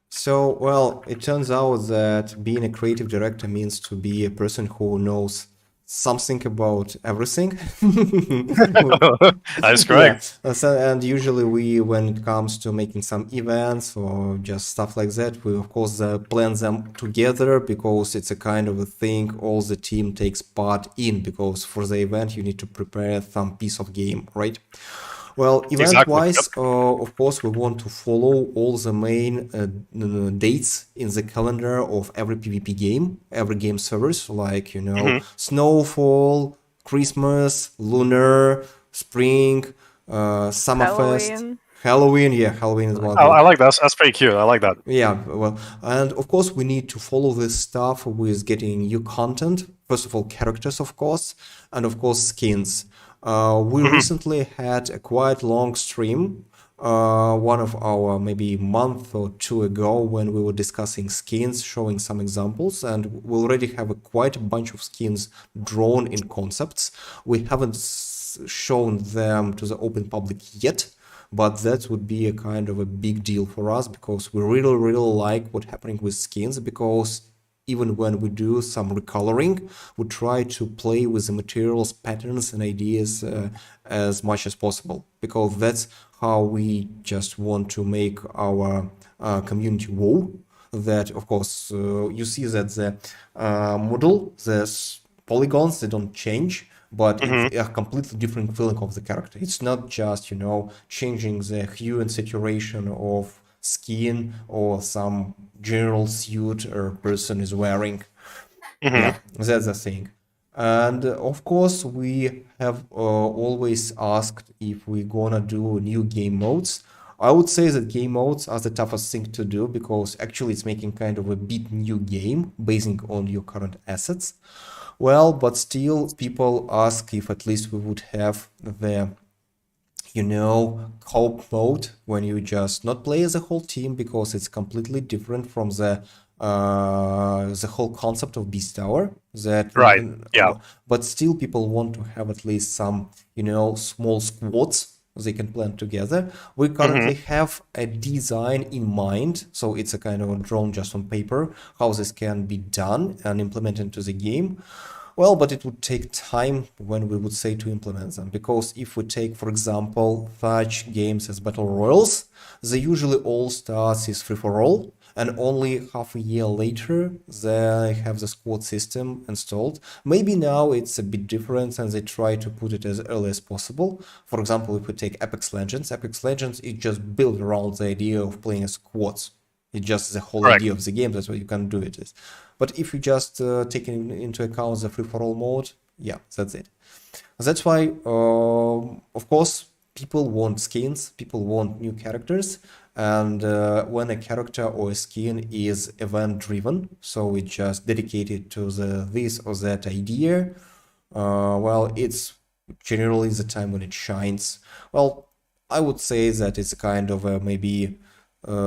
So, well, it turns out that being a creative director means to be a person who knows something about everything. That's Yeah. correct. And usually when it comes to making some events or just stuff like that, we of course plan them together because it's a kind of a thing all the team takes part in, because for the event you need to prepare some piece of game, right? Well, event-wise, of course, we want to follow all the main dates in the calendar of every PvP game, every game servers, like, Snowfall, Christmas, Lunar, Spring, Summerfest, Halloween. Yeah, Halloween is one of I like that. That's pretty cute. I like that. Yeah, well, and of course we need to follow this stuff with getting new content. First of all, characters, of course, and of course skins. We recently had a quite long stream, one of our maybe month or two ago, when we were discussing skins, showing some examples, and we already have quite a bunch of skins drawn in concepts. We haven't shown them to the open public yet, but that would be a kind of a big deal for us because we really, really like what's happening with skins, because even when we do some recoloring, we try to play with the materials, patterns, and ideas as much as possible, because that's how we just want to make our community WoW. That, of course, you see that the model, the polygons, they don't change, but it's a completely different feeling of the character. It's not just, changing the hue and saturation of skin or some general suit or person is wearing. Yeah, that's the thing. And of course, we have always asked if we're gonna do new game modes. I would say that game modes are the toughest thing to do because actually it's making kind of a bit new game basing on your current assets. Well, but still, people ask if at least we would have the, co-op mode when you just not play as a whole team, because it's completely different from the whole concept of Beast Tower. Right. Yeah. But still, people want to have at least some, small squads they can plan together. We currently have a design in mind, so it's a kind of a drawn just on paper, how this can be done and implemented into the game. Well, but it would take time when we would say to implement them, because if we take, for example, such games as Battle Royals, they usually all starts as free-for-all, and only half a year later they have the squad system installed. Maybe now it's a bit different and they try to put it as early as possible. For example, if we take Apex Legends is just built around the idea of playing as squads. It's just the whole idea of the game, that's what you can do it is. But if you just take into account the free-for-all mode, yeah, that's it. That's why, of course, people want skins, people want new characters, and when a character or a skin is event-driven, so it's just dedicated to this or that idea, well, it's generally the time when it shines. Well, I would say that it's a kind of a maybe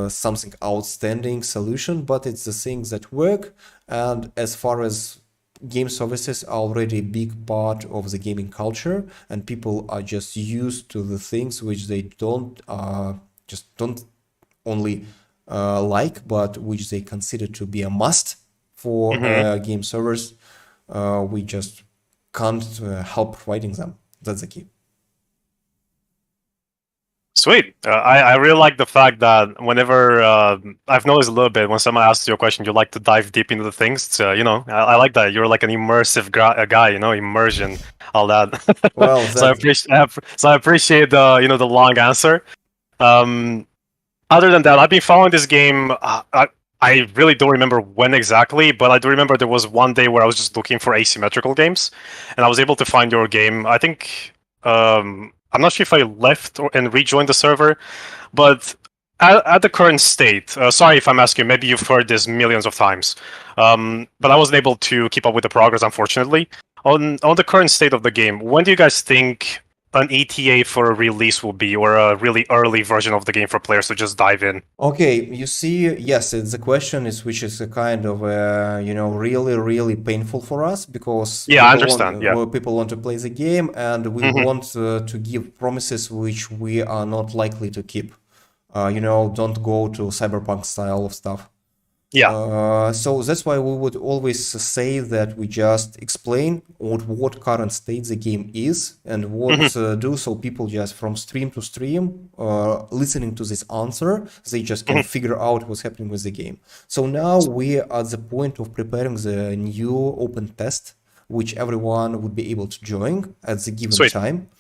something outstanding solution, but it's the things that work. And as far as game services are already a big part of the gaming culture, and people are just used to the things which they don't only like, but which they consider to be a must for game servers, we just can't help providing them. That's the key. Sweet. I really like the fact that whenever I've noticed a little bit when someone asks you a question, you like to dive deep into the things. So, I like that. You're like an immersive guy. Immersion, all that. Well, So I appreciate the long answer. Other than that, I've been following this game. I really don't remember when exactly, but I do remember there was one day where I was just looking for asymmetrical games, and I was able to find your game. I think I'm not sure if I left and rejoined the server, but at the current state, sorry if I'm asking, maybe you've heard this millions of times, but I wasn't able to keep up with the progress, unfortunately. On the current state of the game, when do you guys think an ETA for a release will be, or a really early version of the game for players to just dive in? Okay, you see, yes, it's a question which is a kind of really, really painful for us because Yeah, I understand. Yeah. people want to play the game and we Mhm. want to give promises which we are not likely to keep. Don't go to cyberpunk style of stuff. Yeah. So that's why we would always say that we just explain what current state the game is and what do, so people just from stream to stream listening to this answer, they just can figure out what's happening with the game. So now we are at the point of preparing the new open test, which everyone would be able to join at the given Sweet. time.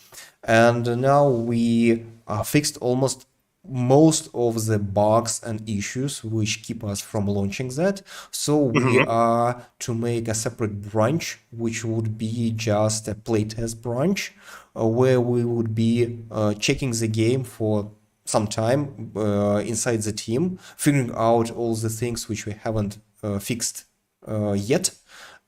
And now we fixed almost most of the bugs and issues which keep us from launching that. So we are to make a separate branch, which would be just a playtest branch, where we would be checking the game for some time inside the team, figuring out all the things which we haven't fixed yet.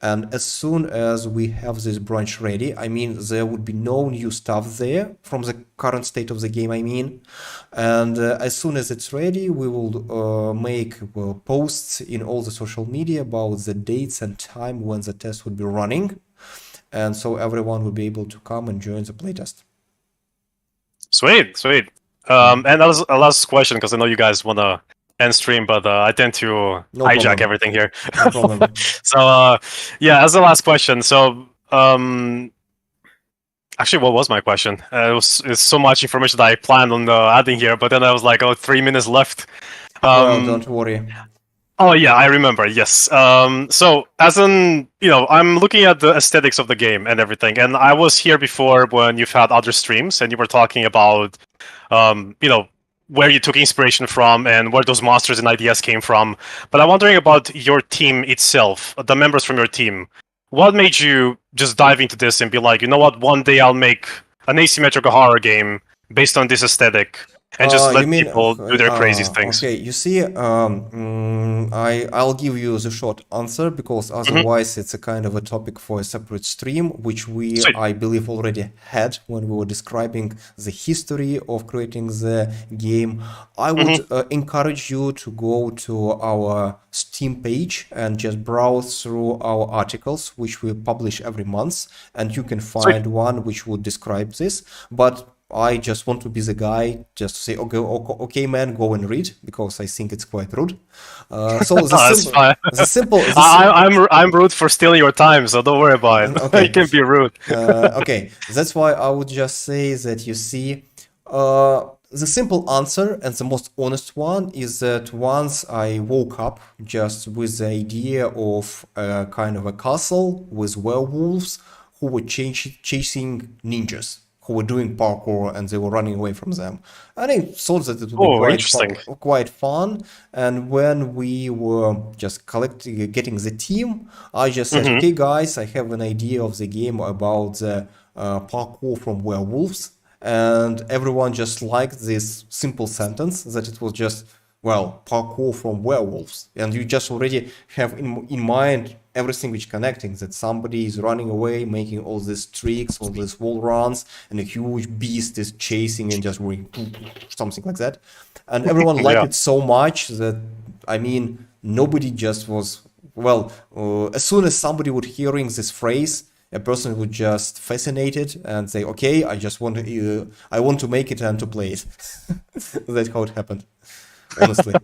And as soon as we have this branch ready, I mean, there would be no new stuff there from the current state of the game, I mean. And as soon as it's ready, we will make posts in all the social media about the dates and time when the test would be running. And so everyone will be able to come and join the playtest. Sweet. And that was a last question because I know you guys want to end stream, but I tend to hijack problem. everything here. No problem. So yeah, as the last question. So actually, what was my question? It's so much information that I planned on adding here, but then I was like, 3 minutes left. Well, don't worry. Oh yeah, I remember. Yes. So as I'm looking at the aesthetics of the game and everything, and I was here before when you've had other streams and you were talking about, where you took inspiration from and where those monsters and ideas came from. But I'm wondering about your team itself, the members from your team. What made you just dive into this and be like, you know what, one day I'll make an asymmetrical horror game based on this aesthetic and just let people do their crazy things? Okay, you see, I'll give you the short answer because otherwise it's a kind of a topic for a separate stream, which I believe already had when we were describing the history of creating the game. I would encourage you to go to our Steam page and just browse through our articles, which we publish every month, and you can find one which would describe this. But I just want to be the guy just to say, okay, man, go and read, because I think it's quite rude. I'm rude for stealing your time, so don't worry about it. Okay. You can be rude. Okay, that's why I would just say that, you see, the simple answer and the most honest one is that once I woke up just with the idea of a kind of a castle with werewolves who were chasing ninjas, who were doing parkour, and they were running away from them. And I thought that it would be quite fun. And when we were just getting the team, I just said, okay, guys, I have an idea of the game about the parkour from werewolves. And everyone just liked this simple sentence that it was just, well, parkour from werewolves. And you just already have in mind everything which connecting, that somebody is running away, making all these tricks, all these wall runs, and a huge beast is chasing and just doing something like that. And everyone liked it so much that, I mean, nobody just was, as soon as somebody would hearing this phrase, a person would just fascinate it and say, okay, I want to make it and to play it. That's how it happened, honestly.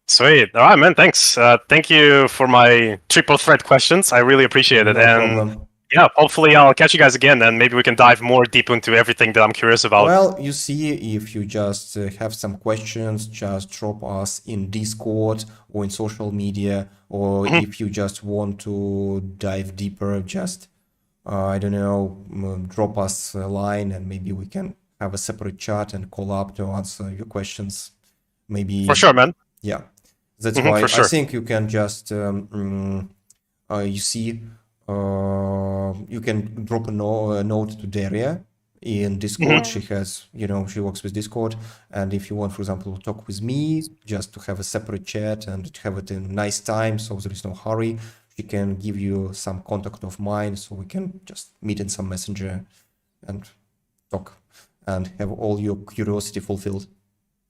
Sweet. All right, man. Thanks. Thank you for my triple threat questions. I really appreciate it. No problem. yeah, hopefully I'll catch you guys again, and maybe we can dive more deep into everything that I'm curious about. Well, you see, if you just have some questions, just drop us in Discord or in social media, or if you just want to dive deeper, just, I don't know, drop us a line and maybe we can have a separate chat and call up to answer your questions. Maybe. For sure, man. Yeah. That's why for sure. I think you can just, you see, you can drop a note to Daria in Discord. She has, she works with Discord. And if you want, for example, to talk with me, just to have a separate chat and to have it in nice time, so there is no hurry, she can give you some contact of mine, so we can just meet in some messenger and talk and have all your curiosity fulfilled.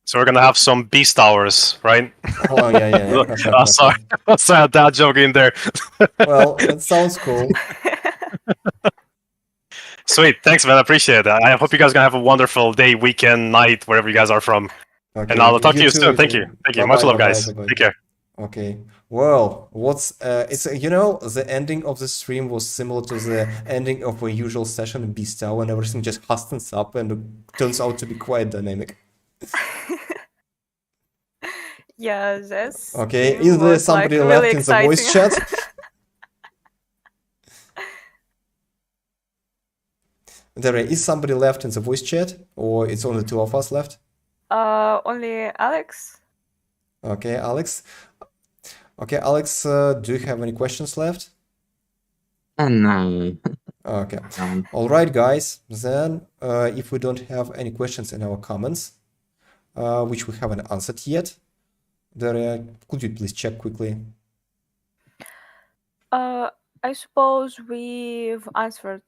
So we're gonna have some beast hours, right? Oh, yeah. Sorry, I had that joke in there. Well, that sounds cool. Sweet, thanks, man. I appreciate it. I hope you guys are gonna have a wonderful day, weekend, night, wherever you guys are from. Okay. And I'll talk to you too, soon. Thank you. Much love, guys. bye-bye. Take care. Okay. Well, it's the ending of the stream was similar to the ending of a usual session in Beast Tower, and everything just hastens up and it turns out to be quite dynamic. Yeah, that's Okay. Is there somebody like, left really in the voice chat? Is somebody left in the voice chat, or it's only two of us left? Only Alex. Okay, Alex. Okay, Alex, do you have any questions left? No. Okay. All right, guys. Then, if we don't have any questions in our comments, which we haven't answered yet, could you please check quickly? I suppose we've answered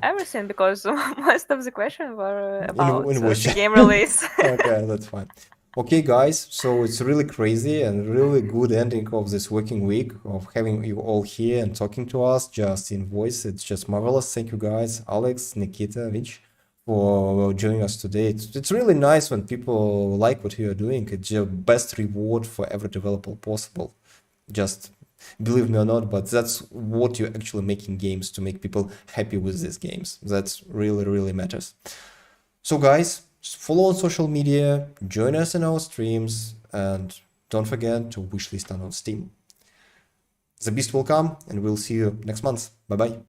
everything, because most of the questions were about the game release. Okay, that's fine. Okay, guys, so it's really crazy and really good ending of this working week of having you all here and talking to us just in voice. It's just marvelous. Thank you, guys, Alex, Nikita, Vich, for joining us today. It's really nice when people like what you are doing. It's your best reward for every developer possible. Just believe me or not, but that's what you're actually making games, to make people happy with these games. That's really, really matters. So, guys, follow on social media, join us in our streams, and don't forget to wishlist on Steam. The Beast will come, and we'll see you next month. Bye-bye.